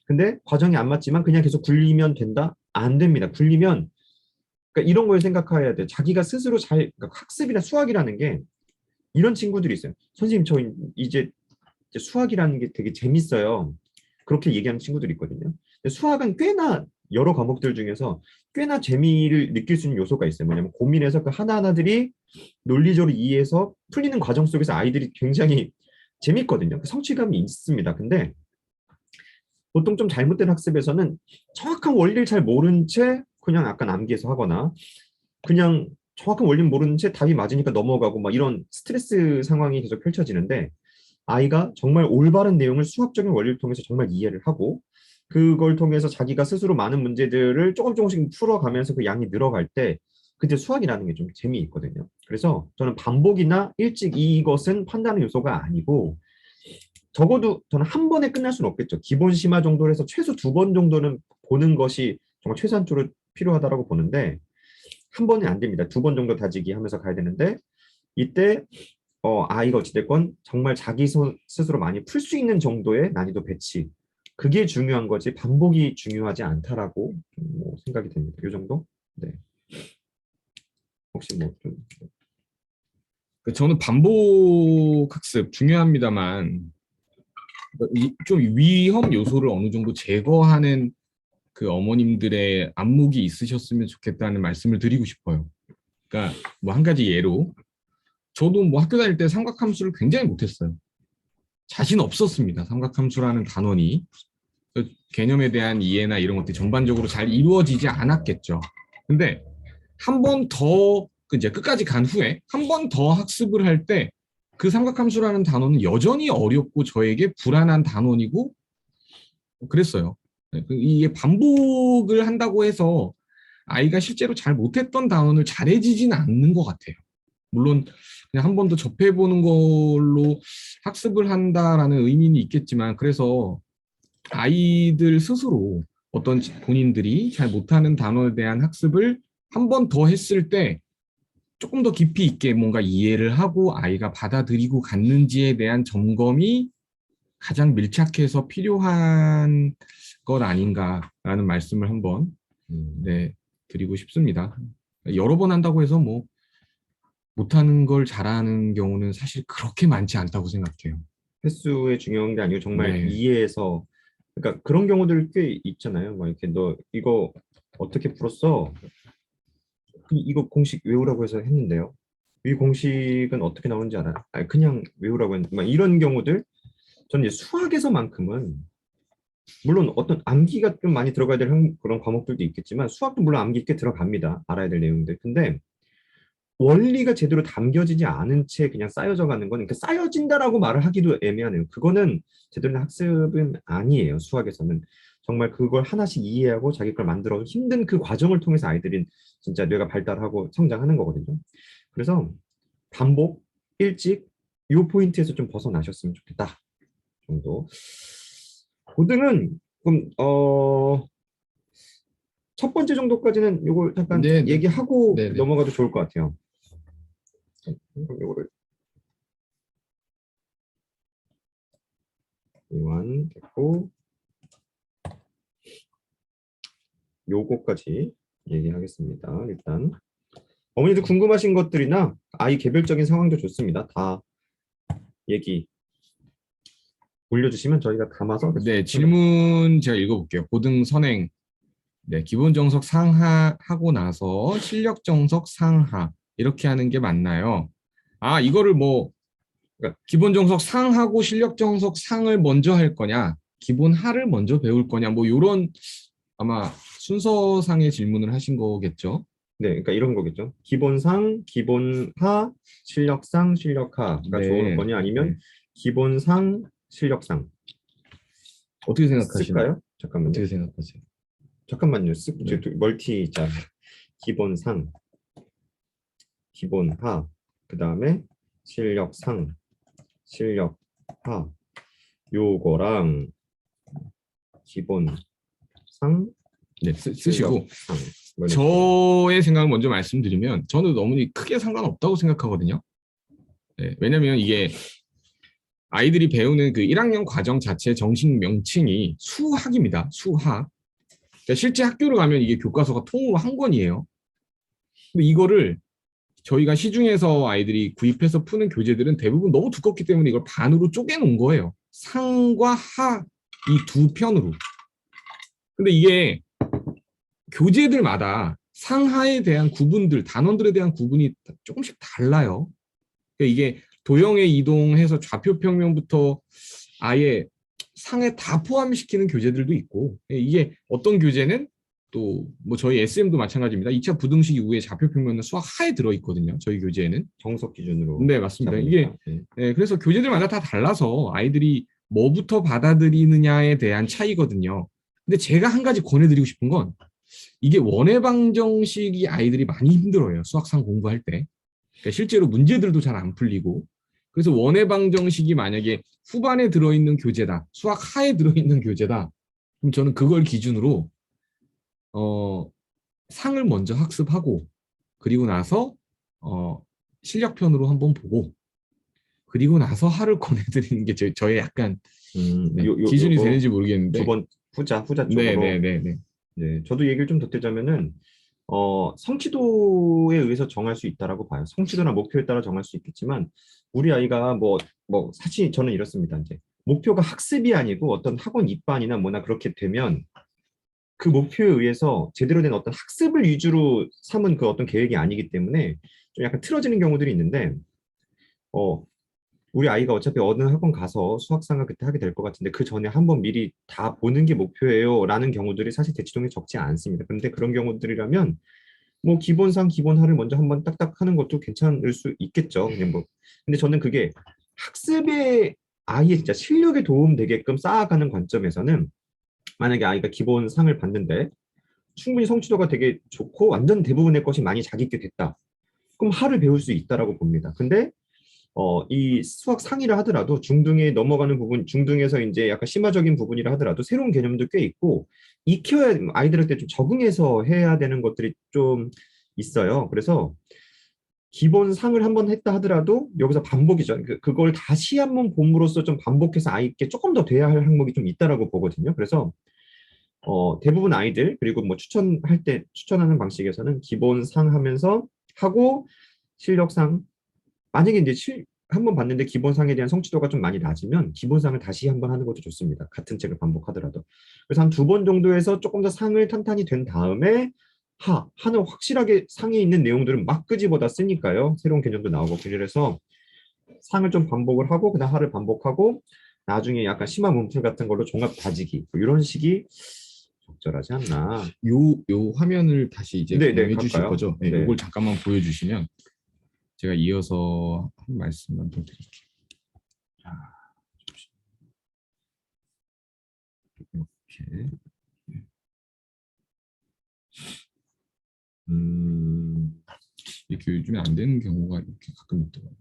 근데 과정이 안 맞지만 그냥 계속 굴리면 된다? 안 됩니다. 굴리면 그러니까 이런 걸 생각해야 돼. 자기가 스스로 그러니까 학습이나 수학이라는 게 이런 친구들이 있어요. 선생님, 저 이제 수학이라는 게 되게 재밌어요. 그렇게 얘기하는 친구들이 있거든요. 근데 수학은 꽤나 여러 과목들 중에서 꽤나 재미를 느낄 수 있는 요소가 있어요. 뭐냐면 고민해서 그 하나하나들이 논리적으로 이해해서 풀리는 과정 속에서 아이들이 굉장히 재밌거든요. 그 성취감이 있습니다. 근데 보통 좀 잘못된 학습에서는 정확한 원리를 잘 모른 채 그냥 약간 암기해서 하거나 그냥 정확한 원리를 모르는 채 답이 맞으니까 넘어가고 막 이런 스트레스 상황이 계속 펼쳐지는데 아이가 정말 올바른 내용을 수학적인 원리를 통해서 정말 이해를 하고 그걸 통해서 자기가 스스로 많은 문제들을 조금 조금씩 풀어가면서 그 양이 늘어갈 때 그때 수학이라는 게 좀 재미있거든요. 그래서 저는 반복이나 일찍 이것은 판단의 요소가 아니고 적어도 저는 한 번에 끝날 수는 없겠죠. 기본 심화 정도로 해서 최소 2번 정도는 보는 것이 정말 최소한적으로 필요하다라고 보는데 한 번에 안 됩니다. 2번 정도 다지기 하면서 가야 되는데 이때 아이가 어찌됐건 정말 자기 스스로 많이 풀 수 있는 정도의 난이도 배치 그게 중요한 거지 반복이 중요하지 않다라고 뭐 생각이 됩니다. 이 정도? 네. 혹시 뭐 좀 저는 반복 학습 중요합니다만 좀 위험 요소를 어느 정도 제거하는 그 어머님들의 안목이 있으셨으면 좋겠다는 말씀을 드리고 싶어요. 그러니까 뭐 한 가지 예로 저도 뭐 학교 다닐 때 삼각함수를 굉장히 못했어요. 자신 없었습니다. 삼각함수라는 단원이 그 개념에 대한 이해나 이런 것들이 전반적으로 잘 이루어지지 않았겠죠. 근데 한 번 더 이제 끝까지 간 후에 한 번 더 학습을 할 때 그 삼각함수라는 단원은 여전히 어렵고 저에게 불안한 단원이고 그랬어요. 이게 반복을 한다고 해서 아이가 실제로 잘 못했던 단원을 잘해지지는 않는 것 같아요. 물론 그냥 한 번 더 접해보는 걸로 학습을 한다라는 의미는 있겠지만 그래서 아이들 스스로 어떤 본인들이 잘 못하는 단어에 대한 학습을 한 번 더 했을 때 조금 더 깊이 있게 뭔가 이해를 하고 아이가 받아들이고 갔는지에 대한 점검이 가장 밀착해서 필요한 것 아닌가라는 말씀을 한번 네, 드리고 싶습니다. 여러 번 한다고 해서 뭐 못하는 걸 잘하는 경우는 사실 그렇게 많지 않다고 생각해요. 횟수에 중요한 게 아니고 정말 네, 이해해서 그러니까 그런 경우들 꽤 있잖아요. 막 이렇게 너 이거 어떻게 풀었어? 이거 공식 외우라고 해서 했는데요. 이 공식은 어떻게 나오는지 알아요? 아니, 그냥 외우라고 했는데 막 이런 경우들 저는 이제 수학에서만큼은 물론 어떤 암기가 좀 많이 들어가야 될 그런 과목들도 있겠지만 수학도 물론 암기 꽤 들어갑니다. 알아야 될 내용들. 근데 원리가 제대로 담겨지지 않은 채 그냥 쌓여져 가는 건 그러니까 쌓여진다라고 말을 하기도 애매하네요. 그거는 제대로 된 학습은 아니에요. 수학에서는 정말 그걸 하나씩 이해하고 자기 걸 만들어 힘든 그 과정을 통해서 아이들이 진짜 뇌가 발달하고 성장하는 거거든요. 그래서 반복, 일찍 요 포인트에서 좀 벗어나셨으면 좋겠다 정도. 고등은 그럼 첫 번째 정도까지는 요걸 잠깐 네, 네, 얘기하고 네, 네. 넘어가도 좋을 것 같아요. 요거를 이완 됐고 요거까지 얘기하겠습니다. 일단 어머니들 궁금하신 것들이나 아이 개별적인 상황도 좋습니다. 다 얘기 올려주시면 저희가 담아서 네, 질문 제가 읽어볼게요. 고등 선행, 네, 기본 정석 상하 하고 나서 실력 정석 상하 이렇게 하는 게 맞나요? 아, 이거를 뭐 그러니까 기본 정석 상하고 실력 정석 상을 먼저 할 거냐, 기본 하를 먼저 배울 거냐, 뭐 이런 아마 순서상의 질문을 하신 거겠죠? 네, 그러니까 이런 거겠죠. 기본상, 기본하, 실력상, 실력하가 좋을 네, 거냐 아니면 네. 기본상, 실력상 어떻게 생각하시나요? 쓸까요? 잠깐만요. 어떻게 생각하세요? 잠깐만요. 네. 멀티 자 기본상, 기본하, 그 다음에 실력상, 실력하 요거랑 기본상, 네, 쓰시고 실력상 뭐 이런 식으로. 저의 생각을 먼저 말씀드리면 저는 너무 크게 상관없다고 생각하거든요. 네, 왜냐면 이게 아이들이 배우는 그 1학년 과정 자체의 정식 명칭이 수학입니다. 수학. 그러니까 실제 학교를 가면 이게 교과서가 통으로 한 권이에요. 근데 이거를 저희가 시중에서 아이들이 구입해서 푸는 교재들은 대부분 너무 두껍기 때문에 이걸 반으로 쪼개놓은 거예요. 상과 하 이 두 편으로. 근데 이게 교재들마다 상하에 대한 구분들, 단원들에 대한 구분이 조금씩 달라요. 그러니까 이게 도형에 이동해서 좌표 평면부터 아예 상에 다 포함시키는 교재들도 있고, 이게 어떤 교재는 또 뭐 저희 SM도 마찬가지입니다. 2차 부등식 이후에 좌표 평면은 수학 하에 들어 있거든요. 저희 교재에는. 정석 기준으로. 네, 맞습니다. 잡으니까. 이게 네. 그래서 교재들마다 다 달라서 아이들이 뭐부터 받아들이느냐에 대한 차이거든요. 근데 제가 한 가지 권해드리고 싶은 건 이게 원의 방정식이 아이들이 많이 힘들어요. 수학상 공부할 때. 그러니까 실제로 문제들도 잘 안 풀리고. 그래서 원의 방정식이 만약에 후반에 들어있는 교재다. 수학 하에 들어있는 교재다. 그럼 저는 그걸 기준으로 상을 먼저 학습하고 그리고 나서 실력편으로 한번 보고 그리고 나서 하를 권해드리는 게 저의 약간 기준이 되는지 모르겠는데. 두 번 후자 쪽으로. 네네네. 네, 저도 얘기를 좀 덧대자면은 성취도에 의해서 정할 수 있다라고 봐요. 성취도나 목표에 따라 정할 수 있겠지만 우리 아이가 뭐 사실 저는 이렇습니다. 이제 목표가 학습이 아니고 어떤 학원 입반이나 뭐나 그렇게 되면 그 목표에 의해서 제대로 된 어떤 학습을 위주로 삼은 그 어떤 계획이 아니기 때문에 좀 약간 틀어지는 경우들이 있는데 우리 아이가 어차피 어느 학원 가서 수학상을 그때 하게 될 것 같은데 그 전에 한번 미리 다 보는 게 목표예요 라는 경우들이 사실 대치동에 적지 않습니다. 그런데 그런 경우들이라면 뭐 기본상 기본하를 먼저 한번 딱딱 하는 것도 괜찮을 수 있겠죠. 그냥 뭐 근데 저는 그게 학습에 아이의 진짜 실력에 도움 되게끔 쌓아가는 관점에서는 만약에 아이가 기본상을 받는데 충분히 성취도가 되게 좋고 완전 대부분의 것이 많이 자기게 됐다. 그럼 하를 배울 수 있다라고 봅니다. 근데 이 수학 상이라 하더라도 중등에 넘어가는 부분, 중등에서 이제 약간 심화적인 부분이라 하더라도 새로운 개념도 꽤 있고 익혀야 아이들한테 좀 적응해서 해야 되는 것들이 좀 있어요. 그래서 기본 상을 한번 했다 하더라도 여기서 반복이죠. 그걸 다시 한번 봄으로써 좀 반복해서 아이께 조금 더 돼야 할 항목이 좀 있다라고 보거든요. 그래서 대부분 아이들 그리고 뭐 추천할 때 추천하는 방식에서는 기본 상 하면서 하고 실력상 만약에 이제 한번 봤는데 기본상에 대한 성취도가 좀 많이 낮으면 기본상을 다시 한번 하는 것도 좋습니다. 같은 책을 반복하더라도. 그래서 한 두 번 정도에서 조금 더 상을 탄탄히 된 다음에 하는 확실하게 상에 있는 내용들은 막 끄집어다 쓰니까요. 새로운 개념도 나오고 그래서 상을 좀 반복을 하고 그다음 하를 반복하고 나중에 약간 심화 문풀 같은 걸로 종합 다지기 뭐 이런 식이 적절하지 않나. 요 화면을 다시 이제 네, 공유해 주실 갈까요? 거죠? 네, 네. 이걸 잠깐만 보여주시면 제가 이어서 한 말씀만 더 드릴게요. 이렇게. 이렇게 요즘에 안 되는 경우가 이렇게 가끔 있더라고요.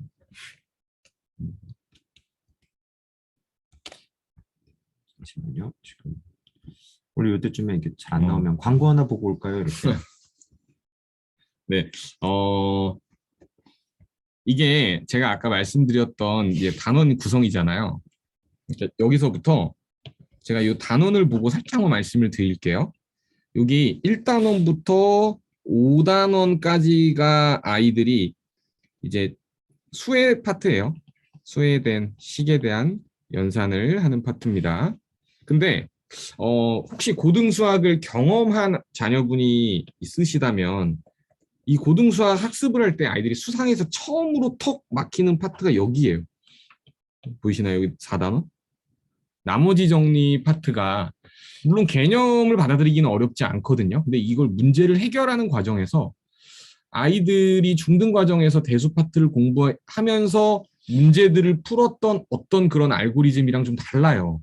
잠시만요. 지금 원래 이때쯤에 이렇게 잘 안 나오면 광고 하나 보고 올까요? 이렇게. 네, 이게 제가 아까 말씀드렸던 이제 단원 구성이잖아요. 그러니까 여기서부터 제가 이 단원을 보고 살짝만 말씀을 드릴게요. 여기 1단원부터 5단원까지가 아이들이 이제 수의 파트예요. 수에 대한 식에 대한 연산을 하는 파트입니다. 근데 혹시 고등수학을 경험한 자녀분이 있으시다면 이 고등수학 학습을 할 때 아이들이 수상에서 처음으로 턱 막히는 파트가 여기예요. 보이시나요? 여기 4단원? 나머지 정리 파트가 물론 개념을 받아들이기는 어렵지 않거든요. 근데 이걸 문제를 해결하는 과정에서 아이들이 중등 과정에서 대수 파트를 공부하면서 문제들을 풀었던 어떤 그런 알고리즘이랑 좀 달라요.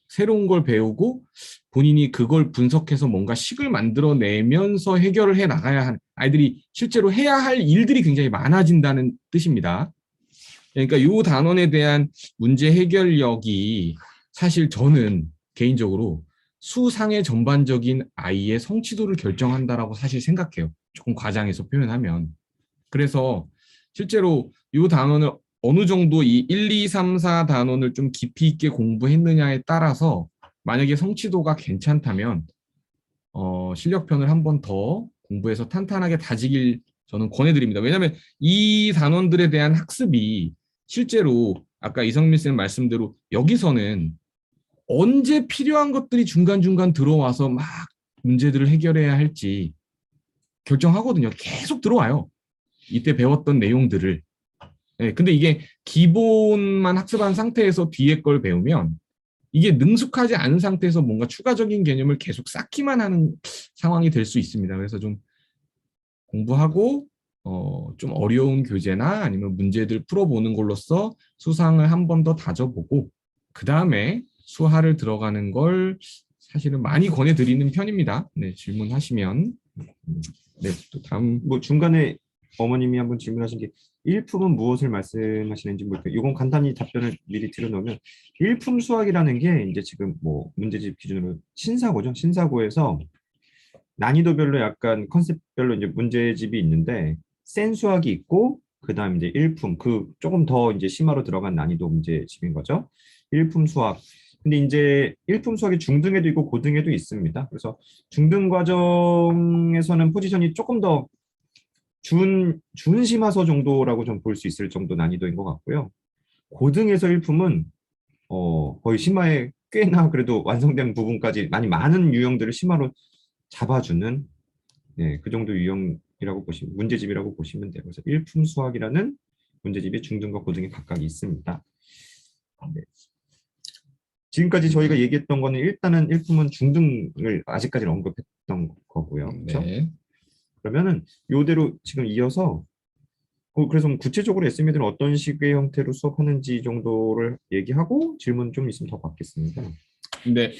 새로운 걸 배우고 본인이 그걸 분석해서 뭔가 식을 만들어내면서 해결을 해 나가야 하는 아이들이 실제로 해야 할 일들이 굉장히 많아진다는 뜻입니다. 그러니까 이 단원에 대한 문제 해결력이 사실 저는 개인적으로 수상의 전반적인 아이의 성취도를 결정한다라고 사실 생각해요. 조금 과장해서 표현하면. 그래서 실제로 이 단원을 어느 정도 이 1, 2, 3, 4 단원을 좀 깊이 있게 공부했느냐에 따라서 만약에 성취도가 괜찮다면 실력편을 한 번 더 공부해서 탄탄하게 다지길 저는 권해드립니다. 왜냐하면 이 단원들에 대한 학습이 실제로 아까 이성민 쌤 말씀대로 여기서는 언제 필요한 것들이 중간중간 들어와서 막 문제들을 해결해야 할지 결정하거든요. 계속 들어와요. 이때 배웠던 내용들을. 예, 근데 이게 기본만 학습한 상태에서 뒤에 걸 배우면 이게 능숙하지 않은 상태에서 뭔가 추가적인 개념을 계속 쌓기만 하는 상황이 될 수 있습니다. 그래서 좀 공부하고 좀 어려운 교재나 아니면 문제들 풀어보는 걸로써 수상을 한 번 더 다져보고 그 다음에 수하를 들어가는 걸 사실은 많이 권해드리는 편입니다. 네, 질문하시면 네, 또 다음 뭐 중간에 어머님이 한번 질문하신 게 일품은 무엇을 말씀하시는지 모르겠어요. 이건 간단히 답변을 미리 드려놓으면 일품 수학이라는 게 이제 지금 뭐 문제집 기준으로 신사고죠. 신사고에서 난이도별로 약간 컨셉별로 이제 문제집이 있는데 센 수학이 있고 그다음 이제 일품 그 조금 더 이제 심화로 들어간 난이도 문제집인 거죠. 일품 수학. 근데 이제 일품 수학이 중등에도 있고 고등에도 있습니다. 그래서 중등 과정에서는 포지션이 조금 더 준심화서 정도라고 좀 볼 수 있을 정도 난이도인 것 같고요. 고등에서 일품은 거의 심화에 꽤나 그래도 완성된 부분까지 많은 유형들을 심화로 잡아주는 네, 그 정도 유형이라고 보시면 문제집이라고 보시면 돼요. 그래서 일품 수학이라는 문제집이 중등과 고등에 각각 있습니다. 네. 지금까지 저희가 얘기했던 거는 일단은 일품은 중등을 아직까지는 언급했던 거고요. 그렇죠? 네. 그러면은 요대로 지금 이어서 그래서 구체적으로 SM들은 어떤 식의 형태로 수업하는지 정도를 얘기하고 질문 좀 있으면 더 받겠습니다. 근데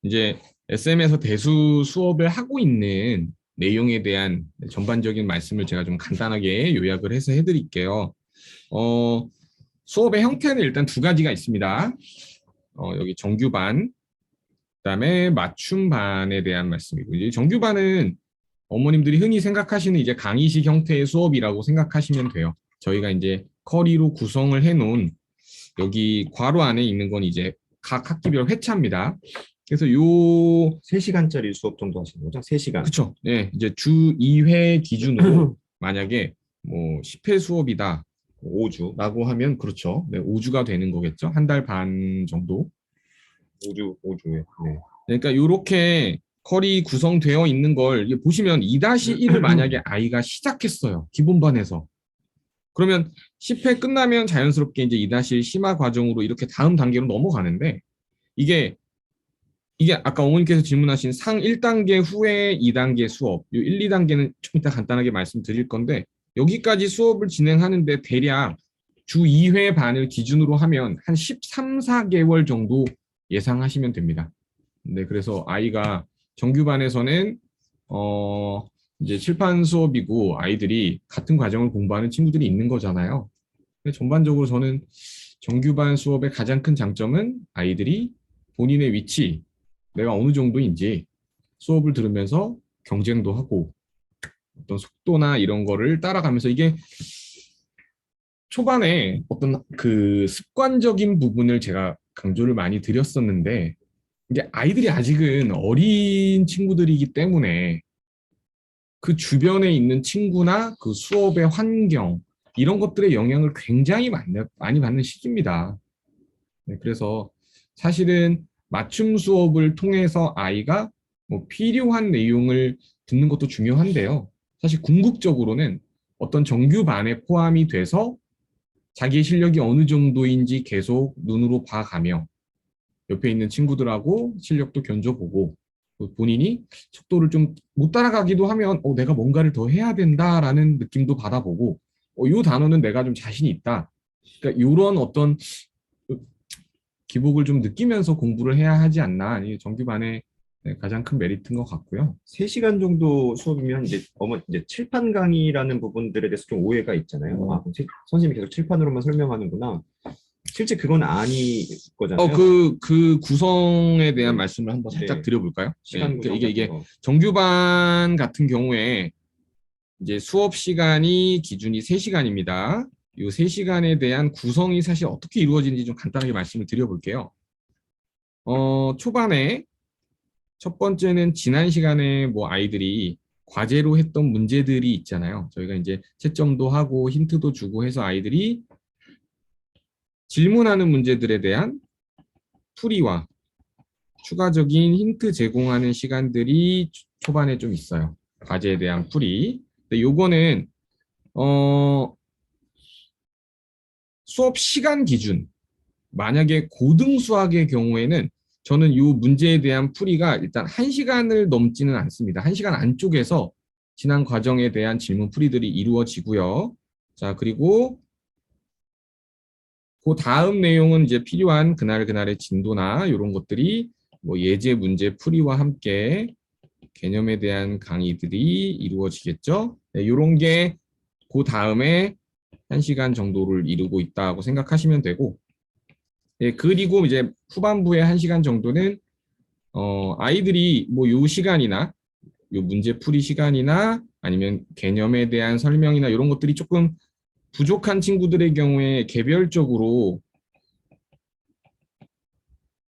이제 SM에서 대수 수업을 하고 있는 내용에 대한 전반적인 말씀을 제가 좀 간단하게 요약을 해서 해드릴게요. 수업의 형태는 일단 두 가지가 있습니다. 여기 정규반, 그다음에 맞춤반에 대한 말씀이고, 이제 정규반은 어머님들이 흔히 생각하시는 이제 강의식 형태의 수업이라고 생각하시면 돼요. 저희가 이제 커리로 구성을 해놓은 여기 괄호 안에 있는 건 이제 각 학기별 회차입니다. 그래서 요 3시간짜리 수업 정도 하시는 거죠? 3시간. 그쵸. 네, 이제 주 2회 기준으로 만약에 뭐 10회 수업이다 5주. 라고 하면 그렇죠. 네, 5주가 되는 거겠죠. 한 달 반 정도. 5주에. 네. 그러니까 이렇게 컬이 구성되어 있는 걸 이게 보시면 2-1을 만약에 아이가 시작했어요. 기본반에서. 그러면 10회 끝나면 자연스럽게 이제 2-1 심화 과정으로 이렇게 다음 단계로 넘어가는데 이게 아까 어머님께서 질문하신 상 1단계 후에 2단계 수업, 이 1, 2단계는 좀 이따 간단하게 말씀드릴 건데 여기까지 수업을 진행하는데 대략 주 2회 반을 기준으로 하면 한 13, 4개월 정도 예상하시면 됩니다. 네, 그래서 아이가 정규반에서는 이제 칠판 수업이고 아이들이 같은 과정을 공부하는 친구들이 있는 거잖아요. 근데 전반적으로 저는 정규반 수업의 가장 큰 장점은 아이들이 본인의 위치, 내가 어느 정도인지 수업을 들으면서 경쟁도 하고 어떤 속도나 이런 거를 따라가면서 이게 초반에 어떤 그 습관적인 부분을 제가 강조를 많이 드렸었는데 이게 아이들이 아직은 어린 친구들이기 때문에 그 주변에 있는 친구나 그 수업의 환경 이런 것들의 영향을 굉장히 많이 받는 시기입니다. 네, 그래서 사실은 맞춤 수업을 통해서 아이가 뭐 필요한 내용을 듣는 것도 중요한데요. 사실 궁극적으로는 어떤 정규반에 포함이 돼서 자기의 실력이 어느 정도인지 계속 눈으로 봐가며 옆에 있는 친구들하고 실력도 견줘보고 본인이 속도를 좀 못 따라가기도 하면 내가 뭔가를 더 해야 된다라는 느낌도 받아보고 이 단어는 내가 좀 자신이 있다. 그러니까 이런 어떤 기복을 좀 느끼면서 공부를 해야 하지 않나. 이 정규반의 가장 큰 메리트인 것 같고요. 3시간 정도 수업이면 이제 칠판 강의라는 부분들에 대해서 좀 오해가 있잖아요. 그럼 선생님이 계속 칠판으로만 설명하는구나. 실제 그건 아닐 거잖아요. 그 구성에 대한 네. 말씀을 한번 살짝 네. 드려볼까요? 시간 네, 구성 이게 같은 거. 정규반 같은 경우에 이제 수업 시간이 기준이 3시간입니다. 이 3시간에 대한 구성이 사실 어떻게 이루어지는지 좀 간단하게 말씀을 드려볼게요. 초반에 첫 번째는 지난 시간에 뭐 아이들이 과제로 했던 문제들이 있잖아요. 저희가 이제 채점도 하고 힌트도 주고 해서 아이들이 질문하는 문제들에 대한 풀이와 추가적인 힌트 제공하는 시간들이 초반에 좀 있어요. 과제에 대한 풀이. 근데 요거는 수업 시간 기준. 만약에 고등 수학의 경우에는 저는 이 문제에 대한 풀이가 일단 1시간을 넘지는 않습니다. 1시간 안쪽에서 지난 과정에 대한 질문 풀이들이 이루어지고요. 자, 그리고 그 다음 내용은 이제 필요한 그날의 진도나 이런 것들이 뭐 예제 문제 풀이와 함께 개념에 대한 강의들이 이루어지겠죠. 네, 이런 게 그 다음에 1시간 정도를 이루고 있다고 생각하시면 되고, 예, 그리고 이제 후반부의 1시간 정도는 아이들이 뭐 요 시간이나 요 문제 풀이 시간이나 아니면 개념에 대한 설명이나 이런 것들이 조금 부족한 친구들의 경우에 개별적으로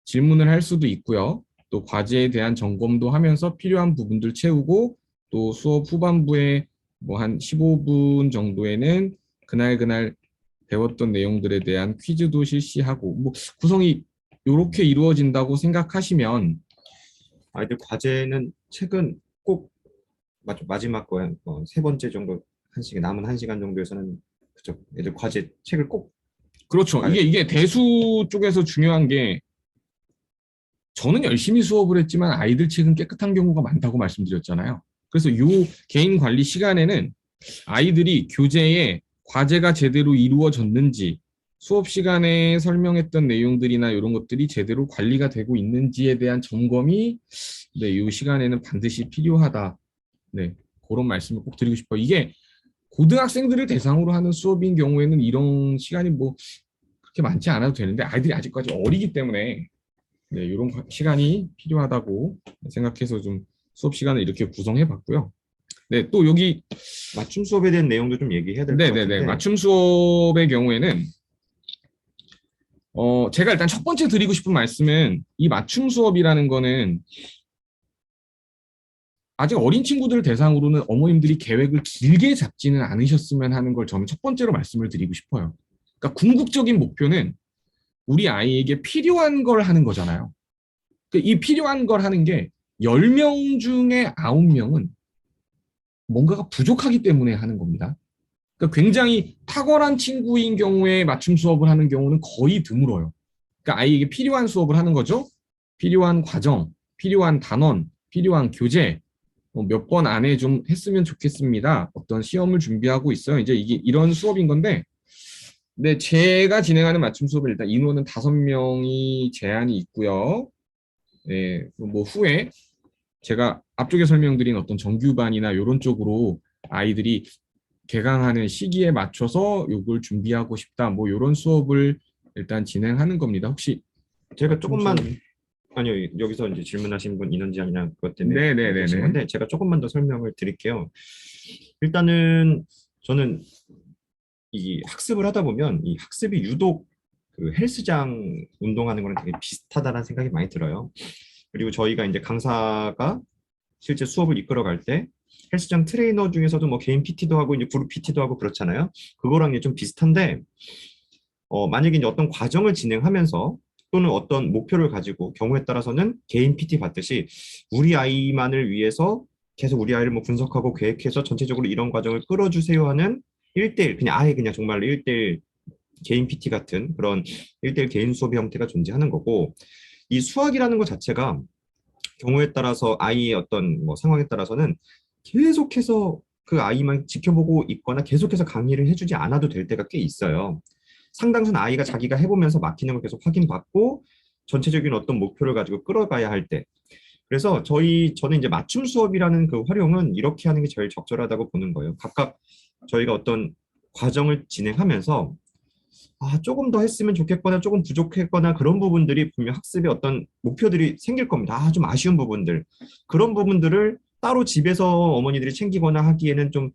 질문을 할 수도 있고요. 또 과제에 대한 점검도 하면서 필요한 부분들 채우고 또 수업 후반부에 뭐 한 15분 정도에는 그날 배웠던 내용들에 대한 퀴즈도 실시하고 뭐 구성이 이렇게 이루어진다고 생각하시면 아이들 과제는 책은 꼭 마지막 거에 세 번째 정도 남은 1시간 정도에서는 그죠. 애들 과제 책을 꼭 그렇죠. 가야 이게 돼요. 대수 쪽에서 중요한 게 저는 열심히 수업을 했지만 아이들 책은 깨끗한 경우가 많다고 말씀드렸잖아요. 그래서 요 개인 관리 시간에는 아이들이 교재에 과제가 제대로 이루어졌는지 수업 시간에 설명했던 내용들이나 이런 것들이 제대로 관리가 되고 있는지에 대한 점검이 네, 이 시간에는 반드시 필요하다. 네, 그런 말씀을 꼭 드리고 싶어요. 이게 고등학생들을 대상으로 하는 수업인 경우에는 이런 시간이 뭐 그렇게 많지 않아도 되는데 아이들이 아직까지 어리기 때문에 네, 이런 시간이 필요하다고 생각해서 좀 수업 시간을 이렇게 구성해 봤고요. 네, 또 여기 맞춤 수업에 대한 내용도 좀 얘기해야 될 것 네네네. 같은데 맞춤 수업의 경우에는 제가 일단 첫 번째 드리고 싶은 말씀은 이 맞춤 수업이라는 거는 아직 어린 친구들 대상으로는 어머님들이 계획을 길게 잡지는 않으셨으면 하는 걸 저는 첫 번째로 말씀을 드리고 싶어요. 그러니까 궁극적인 목표는 우리 아이에게 필요한 걸 하는 거잖아요. 그러니까 이 필요한 걸 하는 게 10명 중에 9명은 뭔가가 부족하기 때문에 하는 겁니다. 그러니까 굉장히 탁월한 친구인 경우에 맞춤 수업을 하는 경우는 거의 드물어요. 그러니까 아이에게 필요한 수업을 하는 거죠. 필요한 과정, 필요한 단원, 필요한 교재, 몇 번 안에 좀 했으면 좋겠습니다. 어떤 시험을 준비하고 있어요. 이제 이게 이런 수업인 건데, 네, 제가 진행하는 맞춤 수업은 일단 인원은 5명이 제한이 있고요. 네, 뭐 후에 제가 앞쪽에 설명드린 어떤 정규반이나 이런 쪽으로 아이들이 개강하는 시기에 맞춰서 이걸 준비하고 싶다. 뭐 이런 수업을 일단 진행하는 겁니다. 혹시 제가 맞춤 조금만 수업이 아니요 여기서 이제 질문하신 분 인원 제한이나 그것 때문에 그러신 네네네네. 건데 제가 조금만 더 설명을 드릴게요. 일단은 저는 이 학습을 하다 보면 이 학습이 유독 그 헬스장 운동하는 거랑 되게 비슷하다는 생각이 많이 들어요. 그리고 저희가 이제 강사가 실제 수업을 이끌어갈 때 헬스장 트레이너 중에서도 뭐 개인 PT도 하고 이제 그룹 PT도 하고 그렇잖아요. 그거랑 이제 좀 비슷한데 만약에 이제 어떤 과정을 진행하면서 또는 어떤 목표를 가지고 경우에 따라서는 개인 PT 받듯이 우리 아이만을 위해서 계속 우리 아이를 뭐 분석하고 계획해서 전체적으로 이런 과정을 끌어주세요 하는 1대1 그냥 아예 그냥 정말로 1대1 개인 PT 같은 그런 1대1 개인 수업의 형태가 존재하는 거고 이 수학이라는 것 자체가 경우에 따라서 아이의 어떤 뭐 상황에 따라서는 계속해서 그 아이만 지켜보고 있거나 계속해서 강의를 해주지 않아도 될 때가 꽤 있어요. 상당수는 아이가 자기가 해보면서 막히는 걸 계속 확인받고 전체적인 어떤 목표를 가지고 끌어가야 할 때. 그래서 저는 이제 맞춤 수업이라는 그 활용은 이렇게 하는 게 제일 적절하다고 보는 거예요. 각각 저희가 어떤 과정을 진행하면서 조금 더 했으면 좋겠거나 조금 부족했거나 그런 부분들이 분명 학습의 어떤 목표들이 생길 겁니다. 좀 아쉬운 부분들. 그런 부분들을 따로 집에서 어머니들이 챙기거나 하기에는 좀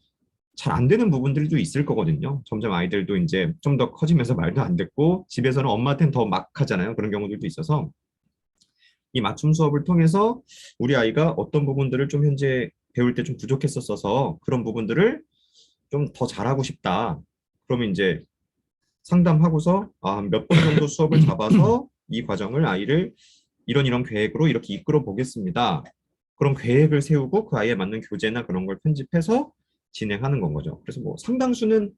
잘 안 되는 부분들도 있을 거거든요. 점점 아이들도 이제 좀 더 커지면서 말도 안 듣고 집에서는 엄마한테는 더 막 하잖아요. 그런 경우들도 있어서 이 맞춤 수업을 통해서 우리 아이가 어떤 부분들을 좀 현재 배울 때 좀 부족했었어서 그런 부분들을 좀 더 잘하고 싶다. 그러면 이제 상담하고서 몇 번 정도 수업을 잡아서 이 과정을 아이를 이런 계획으로 이렇게 이끌어 보겠습니다. 그런 계획을 세우고 그 아이에 맞는 교재나 그런 걸 편집해서 진행하는 건 거죠. 그래서 뭐 상당수는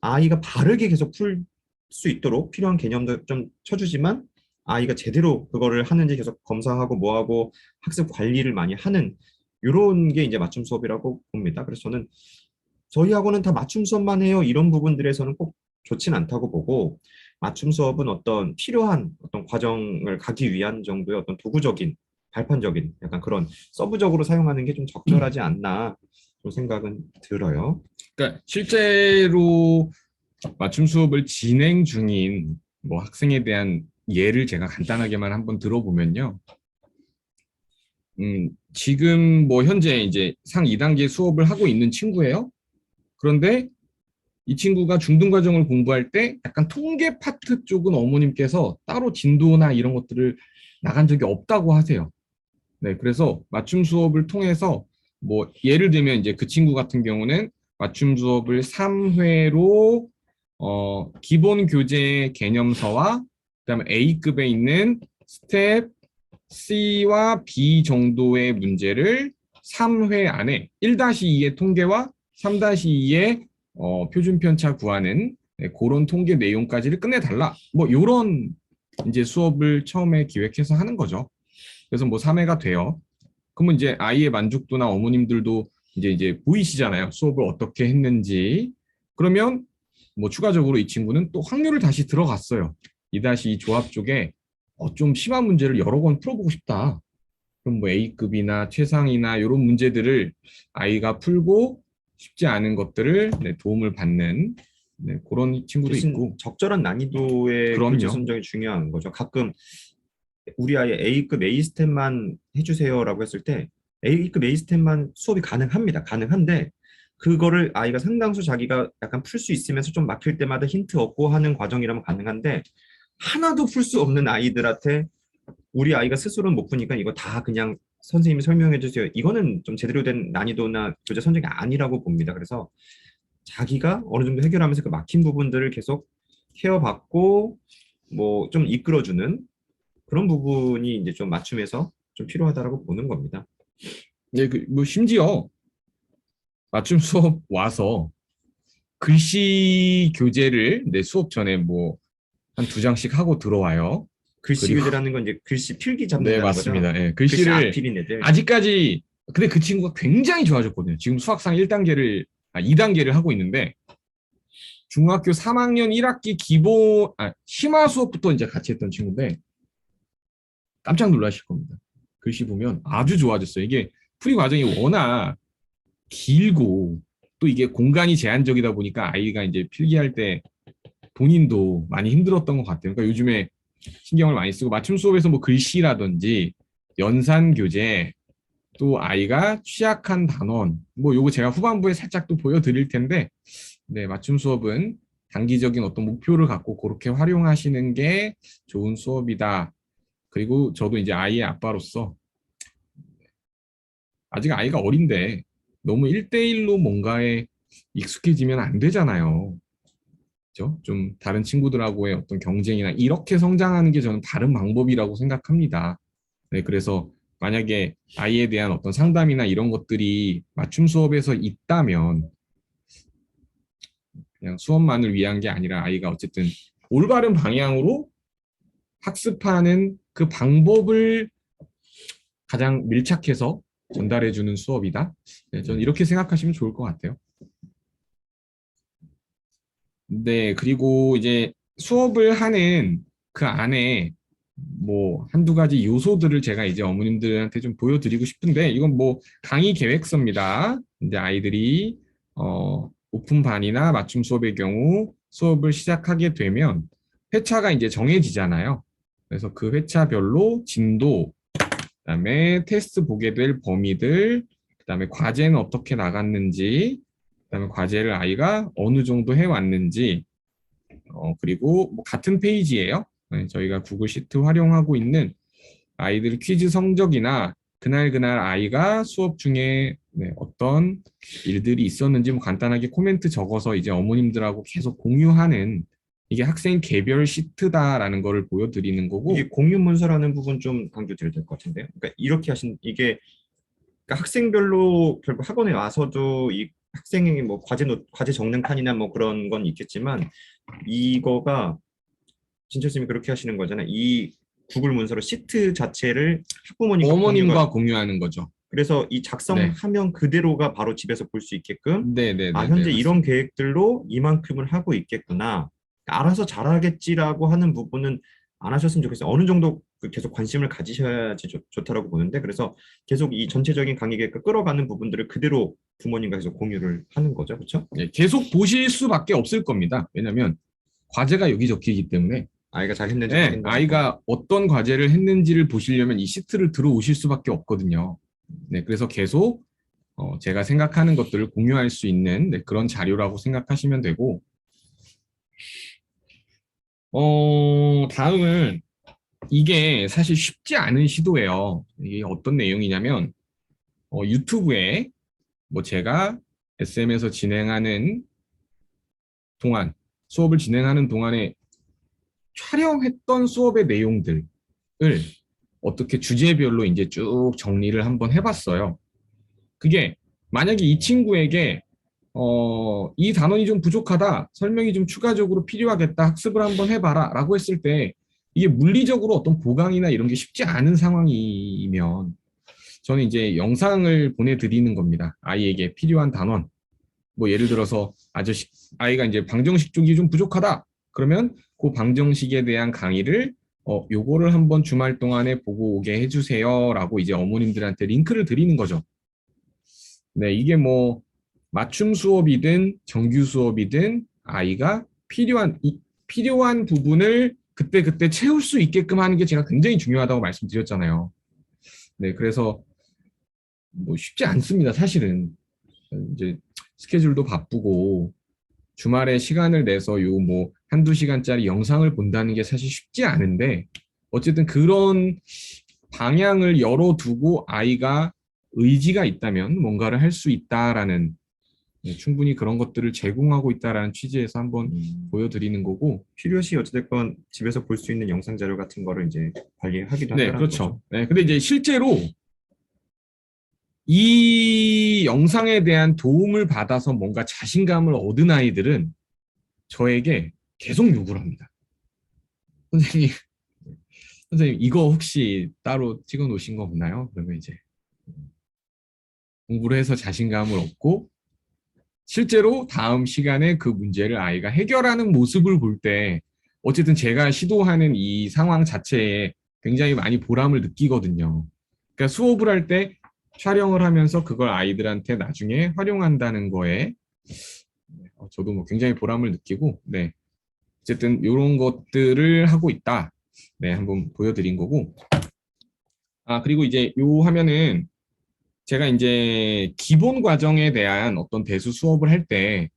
아이가 바르게 계속 풀 수 있도록 필요한 개념도 좀 쳐주지만 아이가 제대로 그거를 하는지 계속 검사하고 뭐하고 학습 관리를 많이 하는 이런 게 이제 맞춤 수업이라고 봅니다. 그래서 저는 저희 학원은 다 맞춤 수업만 해요. 이런 부분들에서는 꼭 좋진 않다고 보고 맞춤 수업은 어떤 필요한 어떤 과정을 가기 위한 정도의 어떤 도구적인 발판적인 약간 그런 서브적으로 사용하는 게 좀 적절하지 않나 좀 생각은 들어요. 그러니까 실제로 맞춤 수업을 진행 중인 뭐 학생에 대한 예를 제가 간단하게만 한번 들어보면요. 지금 뭐 현재 이제 상 2단계 수업을 하고 있는 친구예요. 그런데 이 친구가 중등과정을 공부할 때 약간 통계 파트 쪽은 어머님께서 따로 진도나 이런 것들을 나간 적이 없다고 하세요. 네, 그래서 맞춤 수업을 통해서 뭐 예를 들면 이제 그 친구 같은 경우는 맞춤 수업을 3회로 기본 교재 개념서와 그다음에 A급에 있는 스텝 C와 B 정도의 문제를 3회 안에 1-2의 통계와 3-2의 표준 편차 구하는 네, 그런 통계 내용까지를 끝내달라. 뭐 이런 이제 수업을 처음에 기획해서 하는 거죠. 그래서 뭐 3회가 돼요. 그러면 이제 아이의 만족도나 어머님들도 이제 보이시잖아요. 수업을 어떻게 했는지. 그러면 뭐 추가적으로 이 친구는 또 확률을 다시 들어갔어요. 2-2 조합 쪽에 좀 심한 문제를 여러 번 풀어보고 싶다. 그럼 뭐 A급이나 최상이나 이런 문제들을 아이가 풀고 쉽지 않은 것들을 네, 도움을 받는 네, 그런 친구도 대신 있고. 적절한 난이도의 교재 그럼요. 선정이 중요한 거죠. 가끔 우리 아이 A급 A 스텝만 해주세요라고 했을 때 A급 A 스텝만 수업이 가능합니다. 가능한데 그거를 아이가 상당수 자기가 약간 풀 수 있으면서 좀 막힐 때마다 힌트 얻고 하는 과정이라면 가능한데 하나도 풀 수 없는 아이들한테 우리 아이가 스스로는 못 푸니까 이거 다 그냥 선생님이 설명해 주세요. 이거는 좀 제대로 된 난이도나 교재 선정이 아니라고 봅니다. 그래서 자기가 어느 정도 해결하면서 그 막힌 부분들을 계속 케어받고 뭐 좀 이끌어주는 그런 부분이 이제 좀 맞춤에서 좀 필요하다라고 보는 겁니다. 네, 뭐 심지어 맞춤 수업 와서 글씨 교재를 내 수업 전에 뭐 한 2장씩 하고 들어와요. 글씨 그리고 교재라는 건 이제 글씨 필기 네, 잡는다는 거죠. 맞습니다. 예, 글씨 글씨를 악필인 애들. 아직까지 근데 그 친구가 굉장히 좋아졌거든요. 지금 수학상 1단계를 2단계를 하고 있는데 중학교 3학년 1학기 기본 심화 수업부터 이제 같이 했던 친구인데 깜짝 놀라실 겁니다. 글씨 보면 아주 좋아졌어요. 이게 풀이 과정이 워낙 길고 또 이게 공간이 제한적이다 보니까 아이가 이제 필기할 때 본인도 많이 힘들었던 것 같아요. 그러니까 요즘에 신경을 많이 쓰고 맞춤 수업에서 뭐 글씨라든지 연산 교재 또 아이가 취약한 단원 뭐 요거 제가 후반부에 살짝 또 보여드릴 텐데 네 맞춤 수업은 단기적인 어떤 목표를 갖고 그렇게 활용하시는 게 좋은 수업이다. 그리고 저도 이제 아이의 아빠로서 아직 아이가 어린데 너무 1대1로 뭔가에 익숙해지면 안 되잖아요. 그렇죠? 좀 다른 친구들하고의 어떤 경쟁이나 이렇게 성장하는 게 저는 다른 방법이라고 생각합니다. 네, 그래서 만약에 아이에 대한 어떤 상담이나 이런 것들이 맞춤 수업에서 있다면 그냥 수업만을 위한 게 아니라 아이가 어쨌든 올바른 방향으로 학습하는 그 방법을 가장 밀착해서 전달해주는 수업이다. 네, 저는 이렇게 생각하시면 좋을 것 같아요. 네, 그리고 이제 수업을 하는 그 안에 뭐 한두 가지 요소들을 제가 이제 어머님들한테 좀 보여드리고 싶은데 이건 뭐 강의 계획서입니다. 이제 아이들이 오픈반이나 맞춤 수업의 경우 수업을 시작하게 되면 회차가 이제 정해지잖아요. 그래서 그 회차별로 진도, 그다음에 테스트 보게 될 범위들, 그다음에 과제는 어떻게 나갔는지, 그다음에 과제를 아이가 어느 정도 해왔는지, 그리고 뭐 같은 페이지예요. 네, 저희가 구글 시트 활용하고 있는 아이들 퀴즈 성적이나 그날 아이가 수업 중에 네, 어떤 일들이 있었는지 뭐 간단하게 코멘트 적어서 이제 어머님들하고 계속 공유하는 이게 학생 개별 시트다라는 거를 보여드리는 거고, 이게 공유 문서라는 부분 좀 강조드려야 될 것 같은데요. 그러니까 이렇게 하신 이게 그러니까 학생별로 결국 학원에 와서도 이 학생이 뭐 과제 적는 칸이나 뭐 그런 건 있겠지만 이거가 진철 쌤이 그렇게 하시는 거잖아요. 이 구글 문서로 시트 자체를 학부모님과 공유가 어머님과 공유하는 거죠. 그래서 이 네. 작성하면 그대로가 바로 집에서 볼 수 있게끔 네네네네, 현재 이런 맞습니다. 계획들로 이만큼을 하고 있겠구나. 알아서 잘하겠지라고 하는 부분은 안 하셨으면 좋겠어요. 어느 정도 계속 관심을 가지셔야지 좋다라고 보는데 그래서 계속 이 전체적인 강의 계획을 끌어가는 부분들을 그대로 부모님과 계속 공유를 하는 거죠. 그렇죠? 네, 계속 보실 수밖에 없을 겁니다. 왜냐하면 과제가 여기 적히기 때문에 아이가 잘 했는지 네, 확인도 하고. 아이가 어떤 과제를 했는지를 보시려면 이 시트를 들어오실 수밖에 없거든요. 네, 그래서 계속 제가 생각하는 것들을 공유할 수 있는 네, 그런 자료라고 생각하시면 되고, 다음은 이게 사실 쉽지 않은 시도예요. 이게 어떤 내용이냐면 유튜브에 뭐 제가 SM에서 진행하는 동안 수업을 진행하는 동안에 촬영했던 수업의 내용들을 어떻게 주제별로 이제 쭉 정리를 한번 해봤어요. 그게 만약에 이 친구에게 이 단원이 좀 부족하다, 설명이 좀 추가적으로 필요하겠다, 학습을 한번 해봐라 라고 했을 때 이게 물리적으로 어떤 보강이나 이런 게 쉽지 않은 상황이면 저는 이제 영상을 보내드리는 겁니다. 아이에게 필요한 단원. 뭐 예를 들어서 아이가 이제 방정식 쪽이 좀 부족하다. 그러면 그 방정식에 대한 강의를 요거를 한번 주말 동안에 보고 오게 해주세요라고 이제 어머님들한테 링크를 드리는 거죠. 네, 이게 뭐 맞춤 수업이든 정규 수업이든 아이가 필요한 부분을 그때그때 채울 수 있게끔 하는 게 제가 굉장히 중요하다고 말씀드렸잖아요. 네, 그래서 뭐 쉽지 않습니다, 사실은. 이제 스케줄도 바쁘고 주말에 시간을 내서 요 뭐 한두 시간짜리 영상을 본다는 게 사실 쉽지 않은데 어쨌든 그런 방향을 열어두고 아이가 의지가 있다면 뭔가를 할 수 있다라는 충분히 그런 것들을 제공하고 있다라는 취지에서 한번 보여드리는 거고 필요시 어찌됐건 집에서 볼 수 있는 영상 자료 같은 거를 이제 관리하기도 네, 한다는 그렇죠. 거죠. 네, 근데 이제 실제로 이 영상에 대한 도움을 받아서 뭔가 자신감을 얻은 아이들은 저에게 계속 요구를 합니다. 선생님, 선생님, 이거 혹시 따로 찍어 놓으신 거 없나요? 그러면 이제 공부를 해서 자신감을 얻고 실제로 다음 시간에 그 문제를 아이가 해결하는 모습을 볼 때 어쨌든 제가 시도하는 이 상황 자체에 굉장히 많이 보람을 느끼거든요. 그러니까 수업을 할 때 촬영을 하면서 그걸 아이들한테 나중에 활용한다는 거에 저도 뭐 굉장히 보람을 느끼고, 네. 어쨌든 이런 것들을 하고 있다. 네, 한번 보여드린 거고. 그리고 이제 요 하면은 제가 이제 기본 과정에 대한 어떤 대수 수업을 할 때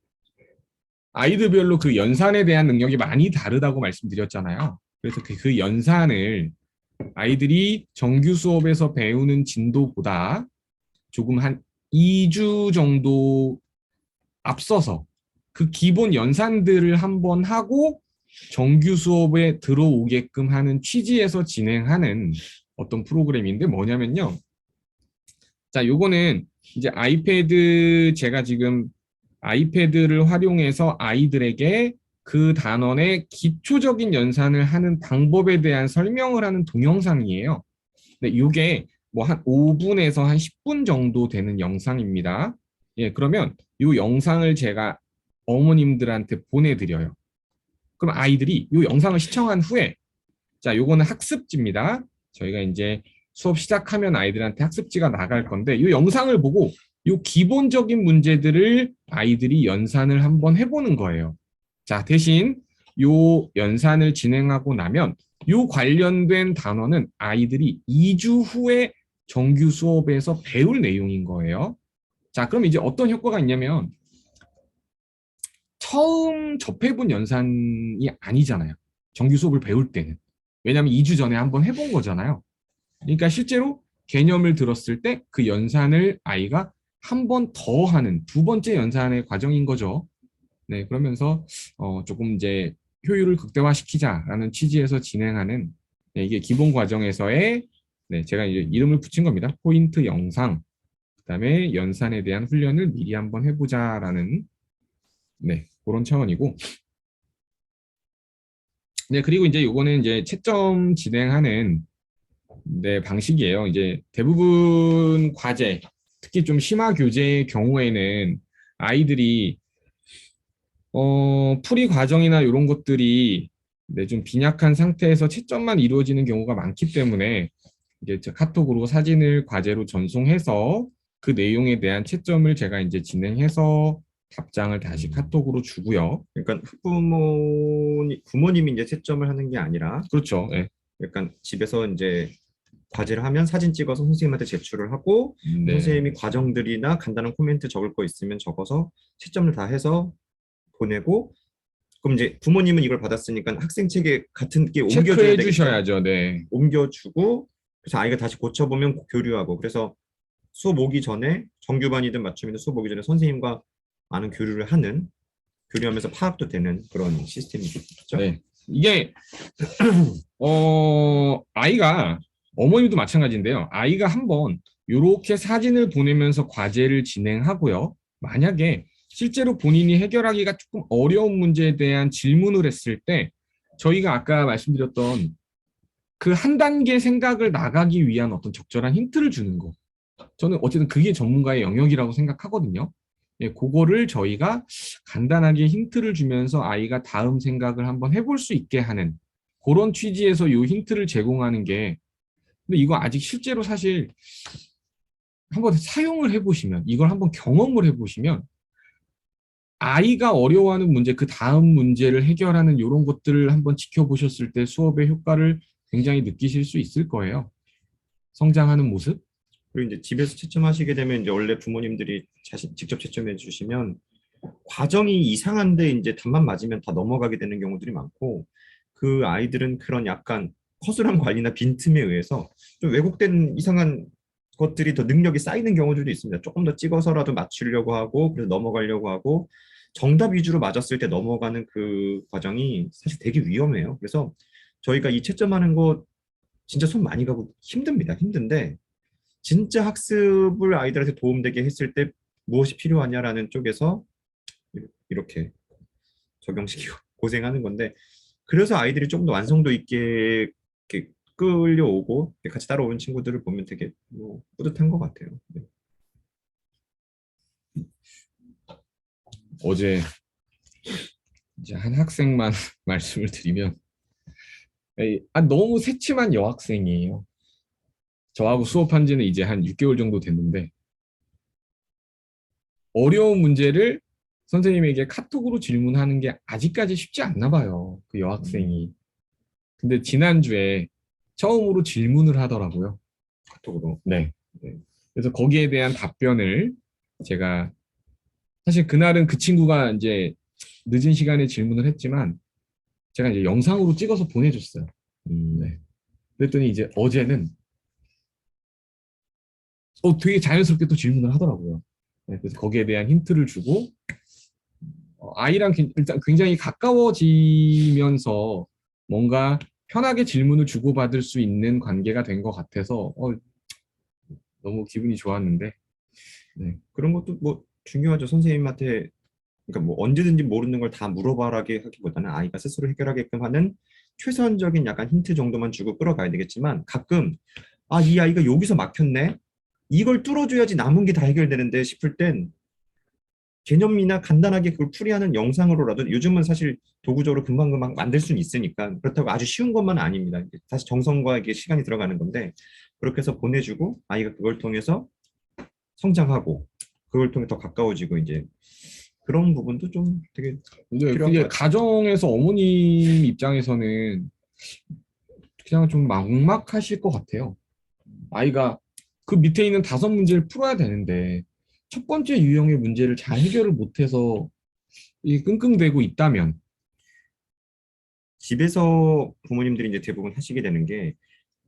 아이들별로 그 연산에 대한 능력이 많이 다르다고 말씀드렸잖아요. 그래서 그 연산을 아이들이 정규 수업에서 배우는 진도보다 조금 한 2주 정도 앞서서 그 기본 연산들을 한번 하고 정규 수업에 들어오게끔 하는 취지에서 진행하는 어떤 프로그램인데 뭐냐면요. 자, 요거는 이제 제가 지금 아이패드를 활용해서 아이들에게 그 단원의 기초적인 연산을 하는 방법에 대한 설명을 하는 동영상이에요. 네, 이게 뭐 한 5분에서 한 10분 정도 되는 영상입니다. 예, 그러면 이 영상을 제가 어머님들한테 보내드려요. 그럼 아이들이 이 영상을 시청한 후에 자, 요거는 학습지입니다. 저희가 이제 수업 시작하면 아이들한테 학습지가 나갈 건데 이 영상을 보고 이 기본적인 문제들을 아이들이 연산을 한번 해보는 거예요. 자, 대신 요 연산을 진행하고 나면 요 관련된 단어는 아이들이 2주 후에 정규 수업에서 배울 내용인 거예요. 자, 그럼 이제 어떤 효과가 있냐면 처음 접해본 연산이 아니잖아요. 정규 수업을 배울 때는. 왜냐하면 2주 전에 한번 해본 거잖아요. 그러니까 실제로 개념을 들었을 때 그 연산을 아이가 한 번 더 하는 두 번째 연산의 과정인 거죠. 네, 그러면서 조금 이제 효율을 극대화시키자라는 취지에서 진행하는 네, 이게 기본 과정에서의 네, 제가 이제 이름을 붙인 겁니다. 포인트 영상, 그다음에 연산에 대한 훈련을 미리 한번 해보자라는 네, 그런 차원이고 네, 그리고 이제 요거는 이제 채점 진행하는 네, 방식이에요. 이제 대부분 과제, 특히 좀 심화 교재의 경우에는 아이들이 풀이 과정이나 이런 것들이 네, 좀 빈약한 상태에서 채점만 이루어지는 경우가 많기 때문에 이제 저 카톡으로 사진을 과제로 전송해서 그 내용에 대한 채점을 제가 이제 진행해서 답장을 다시 카톡으로 주고요. 그러니까 부모님이 이제 채점을 하는 게 아니라 그렇죠. 예. 약간 집에서 이제 과제를 하면 사진 찍어서 선생님한테 제출을 하고 네. 선생님이 과정들이나 간단한 코멘트 적을 거 있으면 적어서 채점을 다 해서 보내고 그럼 이제 부모님은 이걸 받았으니까 학생 책에 같은 게 옮겨줘야 체크해 되겠죠. 주셔야죠. 네. 옮겨주고 그래서 아이가 다시 고쳐보면 교류하고 그래서 수업 오기 전에 정규반이든 맞춤이든 수업 오기 전에 선생님과 많은 교류를 하는 교류하면서 파악도 되는 그런 시스템이겠죠. 네. 이게 아이가 어머님도 마찬가지인데요. 아이가 한번 이렇게 사진을 보내면서 과제를 진행하고요. 만약에 실제로 본인이 해결하기가 조금 어려운 문제에 대한 질문을 했을 때 저희가 아까 말씀드렸던 그 한 단계 생각을 나가기 위한 어떤 적절한 힌트를 주는 거. 저는 어쨌든 그게 전문가의 영역이라고 생각하거든요. 예, 그거를 저희가 간단하게 힌트를 주면서 아이가 다음 생각을 한번 해볼 수 있게 하는 그런 취지에서 이 힌트를 제공하는 게 근데 이거 아직 실제로 사실 한번 사용을 해보시면 이걸 한번 경험을 해보시면 아이가 어려워하는 문제 그 다음 문제를 해결하는 이런 것들을 한번 지켜보셨을 때 수업의 효과를 굉장히 느끼실 수 있을 거예요. 성장하는 모습. 그리고 이제 집에서 채점하시게 되면 이제 원래 부모님들이 자신 직접 채점해 주시면 과정이 이상한데 이제 답만 맞으면 다 넘어가게 되는 경우들이 많고 그 아이들은 그런 약간 허술한 관리나 빈틈에 의해서 좀 왜곡된 이상한 것들이 더 능력이 쌓이는 경우들도 있습니다. 조금 더 찍어서라도 맞추려고 하고 그래서 넘어가려고 하고 정답 위주로 맞았을 때 넘어가는 그 과정이 사실 되게 위험해요. 그래서 저희가 이 채점하는 거 진짜 손 많이 가고 힘듭니다. 힘든데 진짜 학습을 아이들한테 도움되게 했을 때 무엇이 필요하냐라는 쪽에서 이렇게 적용시키고 고생하는 건데 그래서 아이들이 조금 더 완성도 있게 이렇게 끌려오고 같이 따라오는 친구들을 보면 되게 뭐 뿌듯한 것 같아요. 네. 어제 이제 한 학생만 말씀을 드리면 너무 새침한 여학생이에요. 저하고 수업한 지는 이제 한 6개월 정도 됐는데 어려운 문제를 선생님에게 카톡으로 질문하는 게 아직까지 쉽지 않나 봐요. 그 여학생이. 근데 지난주에 처음으로 질문을 하더라고요. 카톡으로. 네. 네. 그래서 거기에 대한 답변을 제가 사실 그날은 그 친구가 이제 늦은 시간에 질문을 했지만 제가 이제 영상으로 찍어서 보내줬어요. 네. 그랬더니 이제 어제는 되게 자연스럽게 또 질문을 하더라고요. 네, 그래서 거기에 대한 힌트를 주고 아이랑 일단 굉장히 가까워지면서 뭔가 편하게 질문을 주고받을 수 있는 관계가 된 것 같아서 너무 기분이 좋았는데 네. 그런 것도 뭐 중요하죠. 선생님한테 그러니까 뭐 언제든지 모르는 걸 다 물어봐라게 하기보다는 아이가 스스로 해결하게끔 하는 최선적인 약간 힌트 정도만 주고 끌어가야 되겠지만 가끔 이 아이가 여기서 막혔네. 이걸 뚫어줘야지 남은 게 다 해결되는데 싶을 땐 개념이나 간단하게 그걸 풀이하는 영상으로라도 요즘은 사실 도구적으로 금방금방 만들 수는 있으니까 그렇다고 아주 쉬운 것만 아닙니다. 다시 정성과 이게 시간이 들어가는 건데 그렇게 해서 보내주고 아이가 그걸 통해서 성장하고 그걸 통해 더 가까워지고 이제 그런 부분도 좀 되게 근데 필요한 것 그게 같아요. 가정에서 어머님 입장에서는 그냥 좀 막막하실 것 같아요. 아이가 그 밑에 있는 5문제를 풀어야 되는데 첫 번째 유형의 문제를 잘 해결을 못해서 이 끙끙대고 있다면 집에서 부모님들이 이제 대부분 하시게 되는 게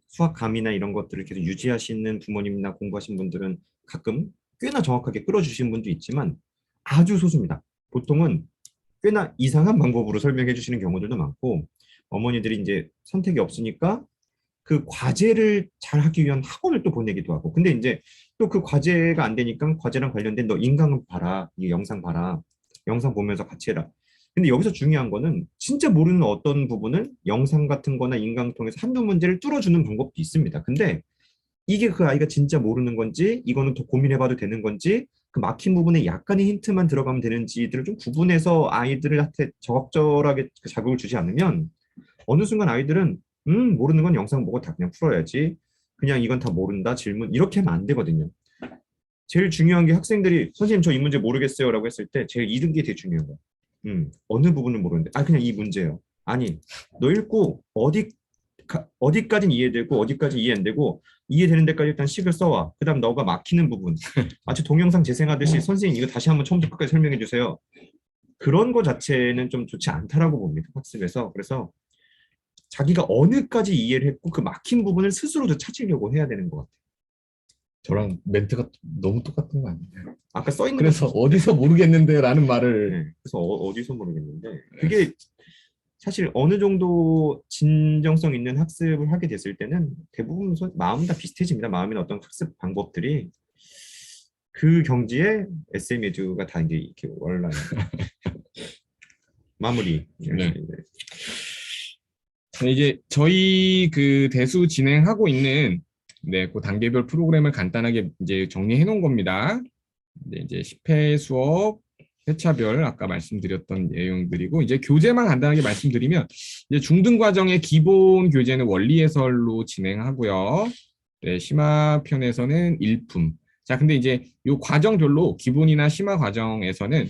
수학감이나 이런 것들을 계속 유지하시는 부모님이나 공부하신 분들은 가끔 꽤나 정확하게 끌어주시는 분도 있지만 아주 소수입니다. 보통은 꽤나 이상한 방법으로 설명해 주시는 경우들도 많고 어머니들이 이제 선택이 없으니까 그 과제를 잘 하기 위한 학원을 또 보내기도 하고 근데 이제 또 그 과제가 안 되니까 과제랑 관련된 너 인강 봐라 이 영상 봐라 영상 보면서 같이 해라 근데 여기서 중요한 거는 진짜 모르는 어떤 부분을 영상 같은 거나 인강 통해서 한두 문제를 뚫어주는 방법도 있습니다 근데 이게 그 아이가 진짜 모르는 건지 이거는 더 고민해봐도 되는 건지 그 막힌 부분에 약간의 힌트만 들어가면 되는지들을 좀 구분해서 아이들한테 적절하게 그 자극을 주지 않으면 어느 순간 아이들은 모르는 건 영상 보고 다 그냥 풀어야지 그냥 이건 다 모른다 질문 이렇게 하면 안 되거든요 제일 중요한 게 학생들이 선생님 저 이 문제 모르겠어요 라고 했을 때 제일 이런 게 되게 중요한 거야 어느 부분을 모르는데 아 그냥 이 문제예요 아니 너 읽고 어디까지는 이해되고 어디까지 이해 안 되고 이해되는 데까지 일단 식을 써와 그다음 너가 막히는 부분 마치 동영상 재생하듯이 선생님 이거 다시 한번 처음부터 끝까지 설명해 주세요 그런 거 자체는 좀 좋지 않다라고 봅니다 학습에서 그래서 자기가 어느까지 이해를 했고 그 막힌 부분을 스스로도 찾으려고 해야 되는 것 같아요. 저랑 멘트가 너무 똑같은 거 아니에요? 아까 써 있는 그래서 어디서 모르겠는데라는 말을 네, 그래서 어디서 모르겠는데 그게 사실 어느 정도 진정성 있는 학습을 하게 됐을 때는 대부분 마음 다 비슷해집니다. 마음이나 어떤 학습 방법들이 그 경지에 SM 에듀가 다 이제 이렇게 올라요. 마무리. 네. 이제 저희 그 대수 진행하고 있는 그 단계별 프로그램을 간단하게 이제 정리해 놓은 겁니다. 이제 10회 수업 회차별 아까 말씀드렸던 내용들이고 이제 교재만 간단하게 말씀드리면 이제 중등 과정의 기본 교재는 원리 해설로 진행하고요. 네, 심화 편에서는 일품. 자, 근데 이제 요 과정별로 기본이나 심화 과정에서는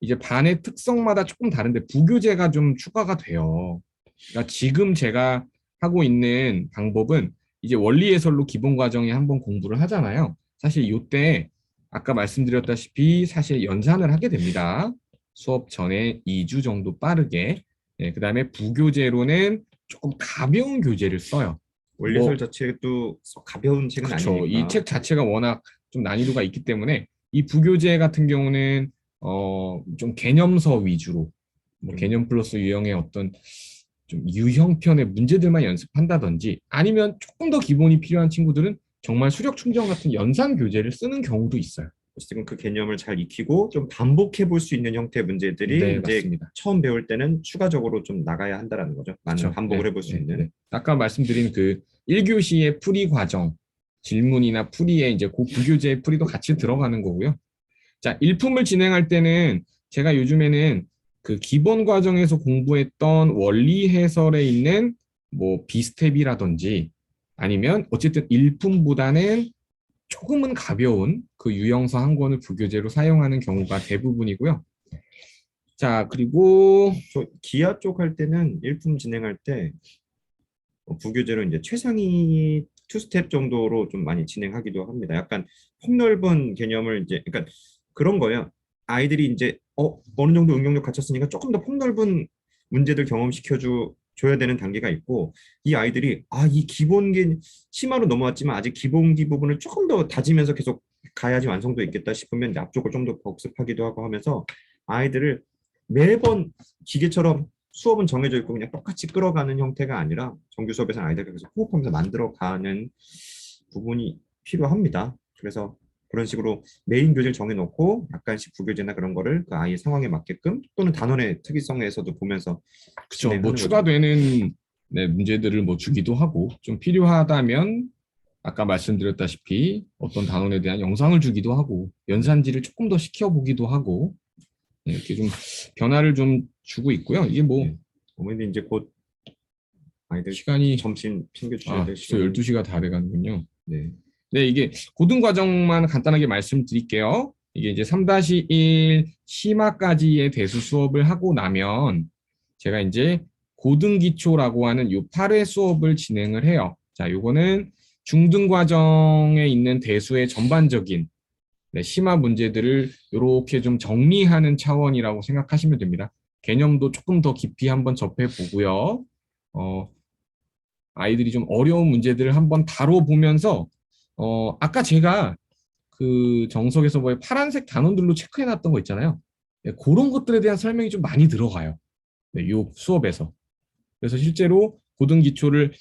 이제 반의 특성마다 조금 다른데 부교재가 좀 추가가 돼요. 그러니까 지금 제가 하고 있는 방법은 이제 원리 해설로 기본 과정에 한번 공부를 하잖아요. 사실 이때 아까 말씀드렸다시피 사실 연산을 하게 됩니다. 수업 전에 2주 정도 빠르게. 네, 그다음에 부교재로는 조금 가벼운 교재를 써요. 원리설 자체도 가벼운 책은 그렇죠. 아니니까. 이 책 자체가 워낙 좀 난이도가 있기 때문에 이 부교재 같은 경우는 좀 개념서 위주로 개념 플러스 유형의 어떤 좀 유형편의 문제들만 연습한다든지 아니면 조금 더 기본이 필요한 친구들은 정말 수력 충전 같은 연산 교재를 쓰는 경우도 있어요. 지금 그 개념을 잘 익히고 좀 반복해 볼 수 있는 형태의 문제들이 네, 이제 맞습니다. 처음 배울 때는 추가적으로 좀 나가야 한다라는 거죠. 많은 그렇죠. 반복을 네, 해볼 수 네, 있는. 네. 아까 말씀드린 그 1교시의 풀이 과정, 질문이나 풀이에 이제 그 부교재의 풀이도 같이 들어가는 거고요. 자, 일품을 진행할 때는 제가 요즘에는 그 기본 과정에서 공부했던 원리 해설에 있는 뭐 비스텝이라든지 아니면 어쨌든 일품보다는 조금은 가벼운 그 유형서 한 권을 부교재로 사용하는 경우가 대부분이고요. 자, 그리고 저 기아 쪽 할 때는 일품 진행할 때 부교재로 이제 최상위 투스텝 정도로 좀 많이 진행하기도 합니다. 약간 폭넓은 개념을 이제 그러니까 그런 거예요. 아이들이 이제 어느 정도 응용력 갖췄으니까 조금 더 폭넓은 문제들 경험시켜 줘야 되는 단계가 있고 이 아이들이 이 기본기 심화로 넘어왔지만 아직 기본기 부분을 조금 더 다지면서 계속 가야지 완성도 있겠다 싶으면 이제 앞쪽을 좀 더 복습하기도 하고 하면서 아이들을 매번 기계처럼 수업은 정해져 있고 그냥 똑같이 끌어가는 형태가 아니라 정규 수업에서는 아이들과 계속 호흡하면서 만들어가는 부분이 필요합니다. 그래서 그런 식으로 메인 교재를 정해놓고 약간씩 부교재나 그런 거를 그 아이의 상황에 맞게끔 또는 단원의 특이성에서도 보면서 그쵸. 뭐 진행하는 추가되는 문제들을 뭐 주기도 하고 좀 필요하다면 아까 말씀드렸다시피 어떤 단원에 대한 영상을 주기도 하고 연산지를 조금 더 시켜보기도 하고 이렇게 좀 변화를 좀 주고 있고요. 이게 뭐 어머니 이제 곧 아이들 시간이 점심 챙겨주셔야 될 시간 12시가 다 돼가는군요. 네. 네, 이게 고등 과정만 간단하게 말씀드릴게요. 이게 이제 3-1 심화까지의 대수 수업을 하고 나면 제가 이제 고등 기초라고 하는 요 8회 수업을 진행을 해요. 자, 요거는 중등 과정에 있는 대수의 전반적인 심화 문제들을 이렇게 좀 정리하는 차원이라고 생각하시면 됩니다. 개념도 조금 더 깊이 한번 접해보고요. 아이들이 좀 어려운 문제들을 한번 다뤄보면서 아까 제가 그 정석에서 파란색 단원들로 체크해놨던 거 있잖아요. 네, 그런 것들에 대한 설명이 좀 많이 들어가요. 네, 이 수업에서. 그래서 실제로 고등기초를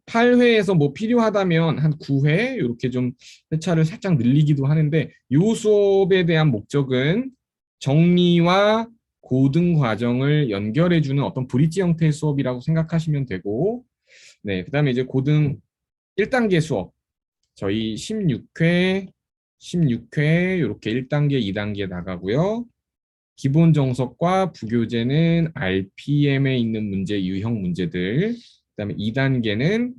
8회에서 뭐 필요하다면 한 9회 이렇게 좀 회차를 살짝 늘리기도 하는데 이 수업에 대한 목적은 정리와 고등 과정을 연결해주는 어떤 브릿지 형태의 수업이라고 생각하시면 되고, 네, 그다음에 이제 고등 1단계 수업 저희 16회 이렇게 1단계, 2단계 나가고요. 기본 정석과 부교재는 RPM에 있는 문제, 유형 문제들. 그다음에 2단계는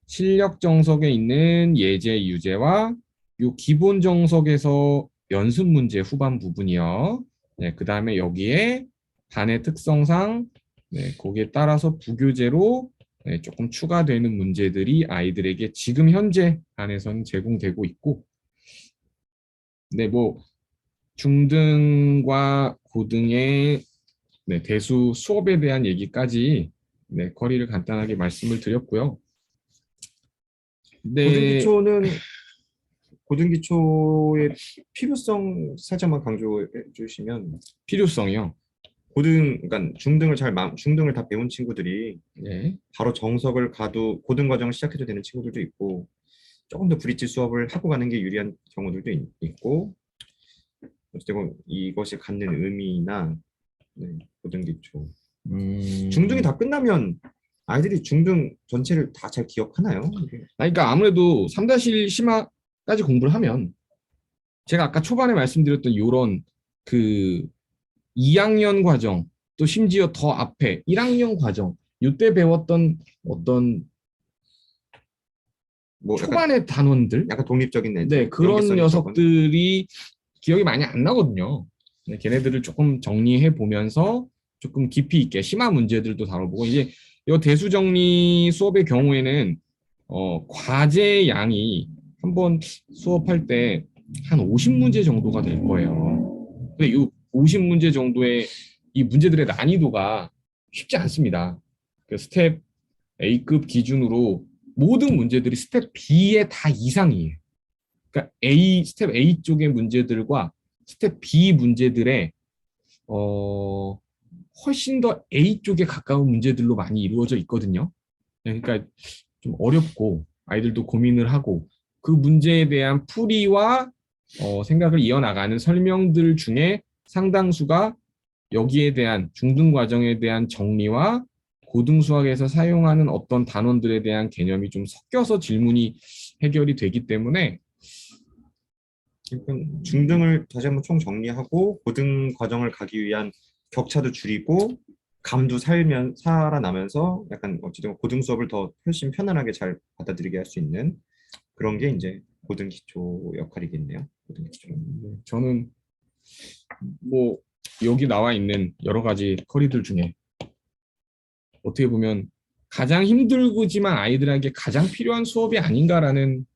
실력 정석에 있는 예제, 유제와 요 기본 정석에서 연습 문제 후반 부분이요. 네, 그다음에 여기에 반의 특성상 네, 거기에 따라서 부교재로 네, 조금 추가되는 문제들이 아이들에게 지금 현재 반에서는 제공되고 있고, 네, 뭐 중등과 고등의 네, 대수 수업에 대한 얘기까지 네, 거리를 간단하게 말씀을 드렸고요. 네, 고등기초의 필요성 살짝만 강조해 주시면 필요성이요. 그러니까 중등을 다 배운 친구들이 네. 바로 정석을 가도 고등 과정을 시작해도 되는 친구들도 있고 조금 더 브릿지 수업을 하고 가는 게 유리한 경우들도 있고 어쨌든 이것이 갖는 의미나 네, 고등기초 중등이 다 끝나면 아이들이 중등 전체를 다 잘 기억하나요? 이게? 그러니까 아무래도 3-1 심화까지 공부를 하면 제가 아까 초반에 말씀드렸던 요런 그 2학년 과정 또 심지어 더 앞에 1학년 과정 이때 배웠던 어떤 뭐 초반의 단원들 약간 독립적인 애들, 네, 그런 연계성이 적은 녀석들이 기억이 많이 안 나거든요. 네, 걔네들을 조금 정리해 보면서 조금 깊이 있게 심화 문제들도 다뤄보고 이제 이 대수 정리 수업의 경우에는 과제 양이 한번 수업할 때 한 50문제 정도가 될 거예요. 근데 이 50문제 정도의 이 문제들의 난이도가 쉽지 않습니다. 그 스텝 A급 기준으로 모든 문제들이 스텝 B의 다 이상이에요. 그러니까 스텝 A 쪽의 문제들과 스텝 B 문제들의 어, 훨씬 더 A 쪽에 가까운 문제들로 많이 이루어져 있거든요. 그러니까 좀 어렵고 아이들도 고민을 하고 그 문제에 대한 풀이와 생각을 이어나가는 설명들 중에 상당수가 여기에 대한 중등 과정에 대한 정리와 고등 수학에서 사용하는 어떤 단원들에 대한 개념이 좀 섞여서 질문이 해결이 되기 때문에 그러니까 중등을 다시 한번 총 정리하고 고등 과정을 가기 위한 격차도 줄이고 감도 살아나면서 약간 어쨌든 고등 수업을 더 훨씬 편안하게 잘 받아들이게 할 수 있는 그런 게 이제 고등 기초 역할이겠네요. 고등 기초. 저는 뭐 여기 나와 있는 여러 가지 커리들 중에 어떻게 보면 가장 힘들지만 아이들에게 가장 필요한 수업이 아닌가라는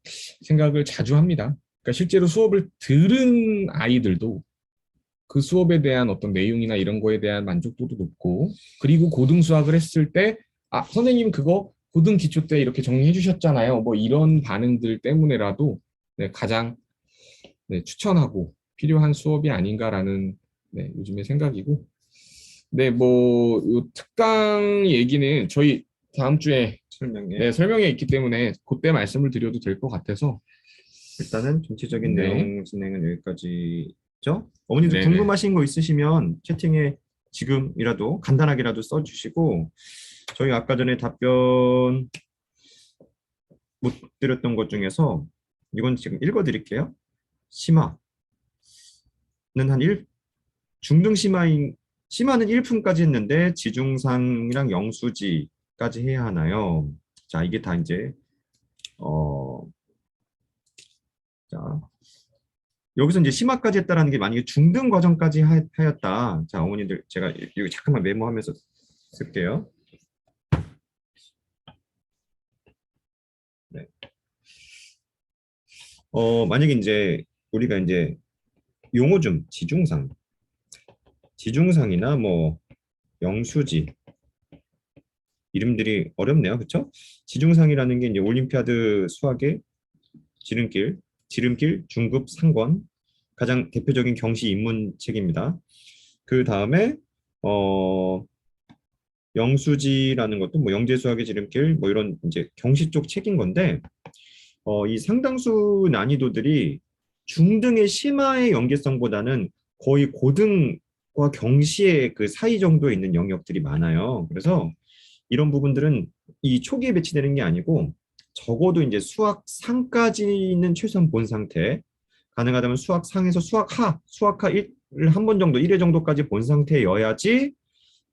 생각을 자주 합니다. 그러니까 실제로 수업을 들은 아이들도 그 수업에 대한 어떤 내용이나 이런 거에 대한 만족도도 높고 그리고 고등 수학을 했을 때 선생님 그거 고등 기초 때 이렇게 정리해 주셨잖아요. 뭐 이런 반응들 때문에라도 네, 가장 네, 추천하고 필요한 수업이 아닌가라는 네, 요즘의 생각이고 네, 뭐, 요 특강 얘기는 저희 다음 주에 설명에 네, 설명에 있기 때문에 그때 말씀을 드려도 될 것 같아서 일단은 전체적인 네, 내용 진행은 여기까지죠. 어머니도 네, 네. 궁금하신 거 있으시면 채팅에 지금이라도 간단하게라도 써주시고 저희 아까 전에 답변 못 드렸던 것 중에서 이건 지금 읽어드릴게요. 심화는 한 중등 심화는 1품까지 했는데 지중상이랑 영수지까지 해야 하나요? 자, 이게 다 이제 어, 자, 여기서 이제 심화까지 했다라는 게 만약에 중등 과정까지 하였다. 자, 어머니들 제가 이거 잠깐만 메모하면서 쓸게요. 네. 만약에 이제 우리가 이제 용어 좀 지중상이나 뭐 영수지 이름들이 어렵네요. 그렇죠? 지중상이라는 게 이제 올림피아드 수학의 지름길 중급 상권 가장 대표적인 경시 입문책입니다. 그 다음에 영수지라는 것도 뭐 영재 수학의 지름길 뭐 이런 이제 경시 쪽 책인 건데 이 상당수 난이도들이 중등의 심화의 연계성보다는 거의 고등과 경시의 그 사이 정도에 있는 영역들이 많아요. 그래서 이런 부분들은 이 초기에 배치되는 게 아니고 적어도 이제 수학 상까지는 최소한 본 상태, 가능하다면 수학 상에서 수학하 1을 한 번 정도, 1회 정도까지 본 상태여야지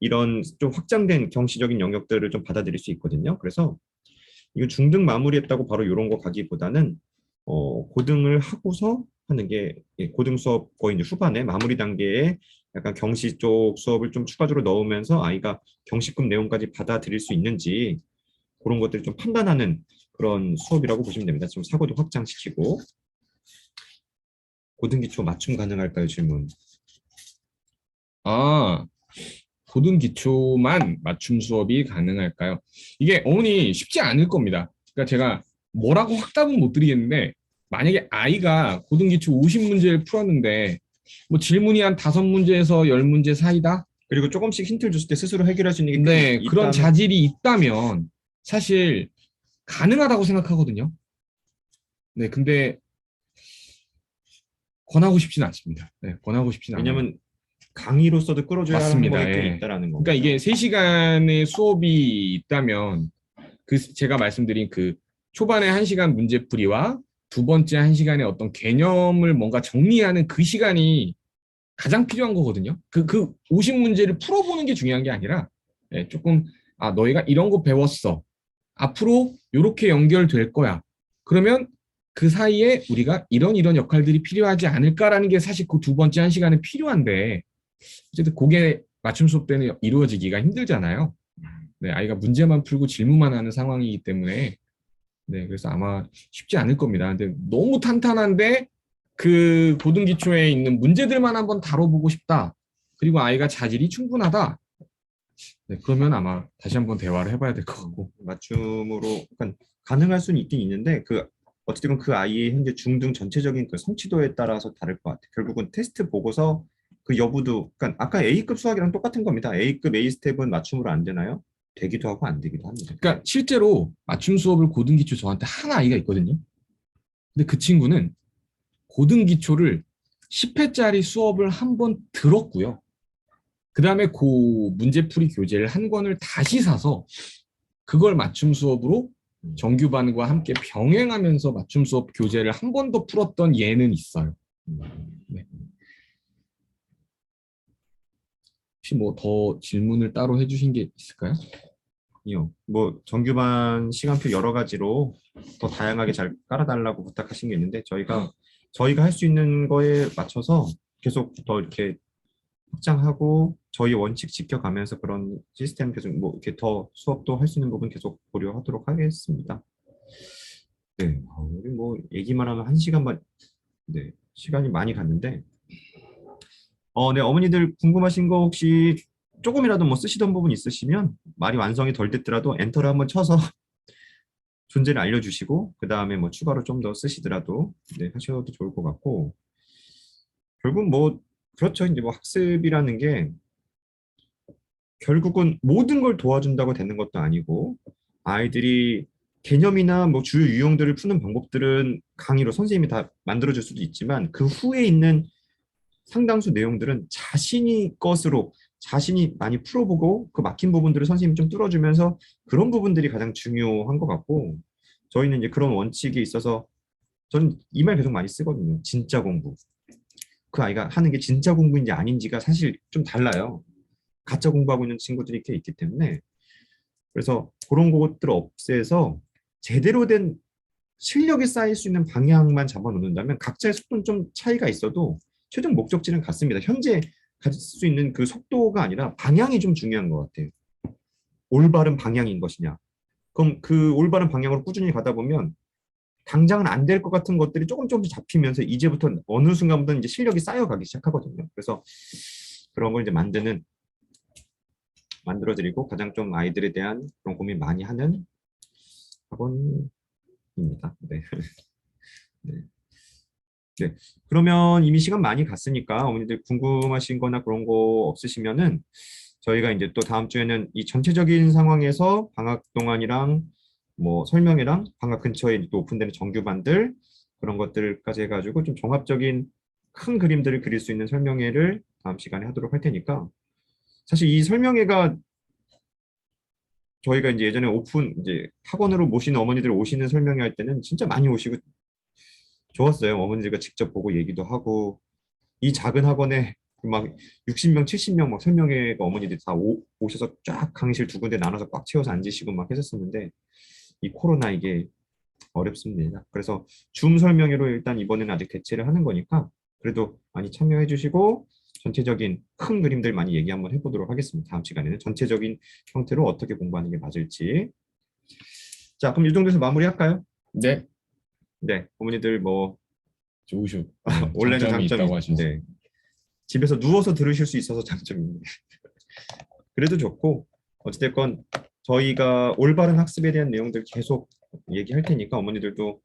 이런 좀 확장된 경시적인 영역들을 좀 받아들일 수 있거든요. 그래서 이거 중등 마무리했다고 바로 이런 거 가기보다는 고등을 하고서 하는 게 고등 수업 거의 이제 후반에 마무리 단계에 약간 경시 쪽 수업을 좀 추가적으로 넣으면서 아이가 경시급 내용까지 받아들일 수 있는지 그런 것들을 좀 판단하는 그런 수업이라고 보시면 됩니다. 좀 사고도 확장시키고. 고등 기초 맞춤 가능할까요? 질문. 아, 고등 기초만 맞춤 수업이 가능할까요? 이게 어머니 쉽지 않을 겁니다. 그러니까 제가 뭐라고 확답은 못 드리겠는데 만약에 아이가 고등 기초 50문제를 풀었는데 뭐 질문이 한 5문제에서 10문제 사이다? 그리고 조금씩 힌트를 줬을 때 스스로 해결할 수 있는 게 네, 그런 있다면 자질이 있다면 사실 가능하다고 생각하거든요. 네, 근데 권하고 싶지는 않습니다. 네, 권하고 싶지는 않아요. 왜냐면 강의로서도 끌어줘야 하는 맞습니다. 항목이 꽤 예. 있다라는 그러니까 거고요. 이게 3시간의 수업이 있다면 그 제가 말씀드린 그 초반에 1시간 문제풀이와 두 번째 1시간의 어떤 개념을 뭔가 정리하는 그 시간이 가장 필요한 거거든요. 그 50문제를 풀어보는 게 중요한 게 아니라 예, 조금 너희가 이런 거 배웠어. 앞으로 이렇게 연결될 거야. 그러면 그 사이에 우리가 이런 역할들이 필요하지 않을까라는 게 사실 그 두 번째 1시간에 필요한데 어쨌든 그게 맞춤 수업 때는 이루어지기가 힘들잖아요. 네, 아이가 문제만 풀고 질문만 하는 상황이기 때문에 네, 그래서 아마 쉽지 않을 겁니다. 근데 너무 탄탄한데 그 고등 기초에 있는 문제들만 한번 다뤄보고 싶다. 그리고 아이가 자질이 충분하다. 네, 그러면 아마 다시 한번 대화를 해봐야 될 것 같고. 맞춤으로 약간 가능할 수는 있긴 있는데 어쨌든 그 아이의 현재 중등 전체적인 그 성취도에 따라서 다를 것 같아요. 결국은 테스트 보고서 그 여부도 그러니까 아까 A급 수학이랑 똑같은 겁니다. A급 A 스텝은 맞춤으로 안 되나요? 되기도 하고 안 되기도 합니다. 그러니까 실제로 맞춤 수업을 고등 기초 저한테 한 아이가 있거든요. 근데 그 친구는 고등 기초를 10회짜리 수업을 한 번 들었고요. 그 다음에 그 문제풀이 교재를 한 권을 다시 사서 그걸 맞춤 수업으로 정규반과 함께 병행하면서 맞춤 수업 교재를 한 번 더 풀었던 예는 있어요. 네. 혹시 뭐 더 질문을 따로 해주신 게 있을까요? 아니요. 뭐 정규반 시간표 여러 가지로 더 다양하게 잘 깔아달라고 부탁하신 게 있는데 저희가 할 수 있는 거에 맞춰서 계속 더 이렇게 확장하고 저희 원칙 지켜가면서 그런 시스템 계속 뭐 이렇게 더 수업도 할 수 있는 부분 계속 고려하도록 하겠습니다. 네, 우리 뭐 얘기만 하면 1시간만 네 시간이 많이 갔는데 네 어머니들 궁금하신 거 혹시 조금이라도 뭐 쓰시던 부분 있으시면 말이 완성이 덜 됐더라도 엔터를 한번 쳐서 존재를 알려주시고 그 다음에 뭐 추가로 좀 더 쓰시더라도 네, 하셔도 좋을 것 같고 결국 뭐 그렇죠 이제 뭐 학습이라는 게 결국은 모든 걸 도와준다고 되는 것도 아니고 아이들이 개념이나 뭐 주요 유형들을 푸는 방법들은 강의로 선생님이 다 만들어줄 수도 있지만 그 후에 있는 상당수 내용들은 자신이 것으로 자신이 많이 풀어보고 그 막힌 부분들을 선생님이 좀 뚫어주면서 그런 부분들이 가장 중요한 것 같고 저희는 이제 그런 원칙에 있어서 저는 이 말 계속 많이 쓰거든요. 진짜 공부. 그 아이가 하는 게 진짜 공부인지 아닌지가 사실 좀 달라요. 가짜 공부하고 있는 친구들이 꽤 있기 때문에 그래서 그런 것들을 없애서 제대로 된 실력이 쌓일 수 있는 방향만 잡아놓는다면 각자의 속도는 좀 차이가 있어도 최종 목적지는 같습니다. 현재 가질 수 있는 그 속도가 아니라 방향이 좀 중요한 것 같아요. 올바른 방향인 것이냐. 그럼 그 올바른 방향으로 꾸준히 가다 보면 당장은 안 될 것 같은 것들이 조금씩 잡히면서 이제부터 어느 순간부터 이제 실력이 쌓여가기 시작하거든요. 그래서 그런 걸 이제 만들어드리고 가장 좀 아이들에 대한 그런 고민 많이 하는 학원입니다. 네. 네. 그러면 이미 시간 많이 갔으니까 어머니들 궁금하신 거나 그런 거 없으시면은 저희가 이제 또 다음 주에는 이 전체적인 상황에서 방학 동안이랑 뭐 설명회랑 방학 근처에 또 오픈되는 정규반들 그런 것들까지 해가지고 좀 종합적인 큰 그림들을 그릴 수 있는 설명회를 다음 시간에 하도록 할 테니까 사실 이 설명회가 저희가 이제 예전에 오픈 이제 학원으로 모시는 어머니들 오시는 설명회 할 때는 진짜 많이 오시고 좋았어요. 어머니들과 직접 보고 얘기도 하고 이 작은 학원에 막 60명, 70명 막 설명회가 어머니들이 다 오셔서 쫙 강의실 두 군데 나눠서 꽉 채워서 앉으시고 막 했었었는데 이 코로나 이게 어렵습니다. 그래서 줌 설명회로 일단 이번에는 아직 대체를 하는 거니까 그래도 많이 참여해 주시고 전체적인 큰 그림들 많이 얘기 한번 해보도록 하겠습니다. 다음 시간에는 전체적인 형태로 어떻게 공부하는 게 맞을지. 자, 그럼 이 정도에서 마무리할까요? 네, 네, 어머니들 뭐 좋으셔. 네, 원래는 장점이 장점이 있다고 하셔서. 네, 집에서 누워서 들으실 수 있어서 장점입니다. 그래도 좋고 어찌됐건 저희가 올바른 학습에 대한 내용들 계속 얘기할 테니까 어머니들도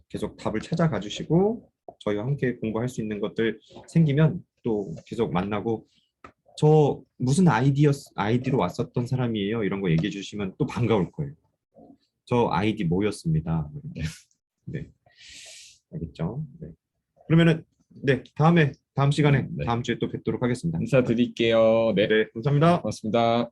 계속 답을 찾아가 주시고 저희와 함께 공부할 수 있는 것들 생기면 또 계속 만나고 저 무슨 아이디로 왔었던 사람이에요 이런 거 얘기해 주시면 또 반가울 거예요. 저 아이디 뭐였습니다. 네, 알겠죠? 네. 그러면은 네 다음 시간에 네. 다음 주에 또 뵙도록 하겠습니다. 인사드릴게요. 네, 네, 감사합니다. 고맙습니다.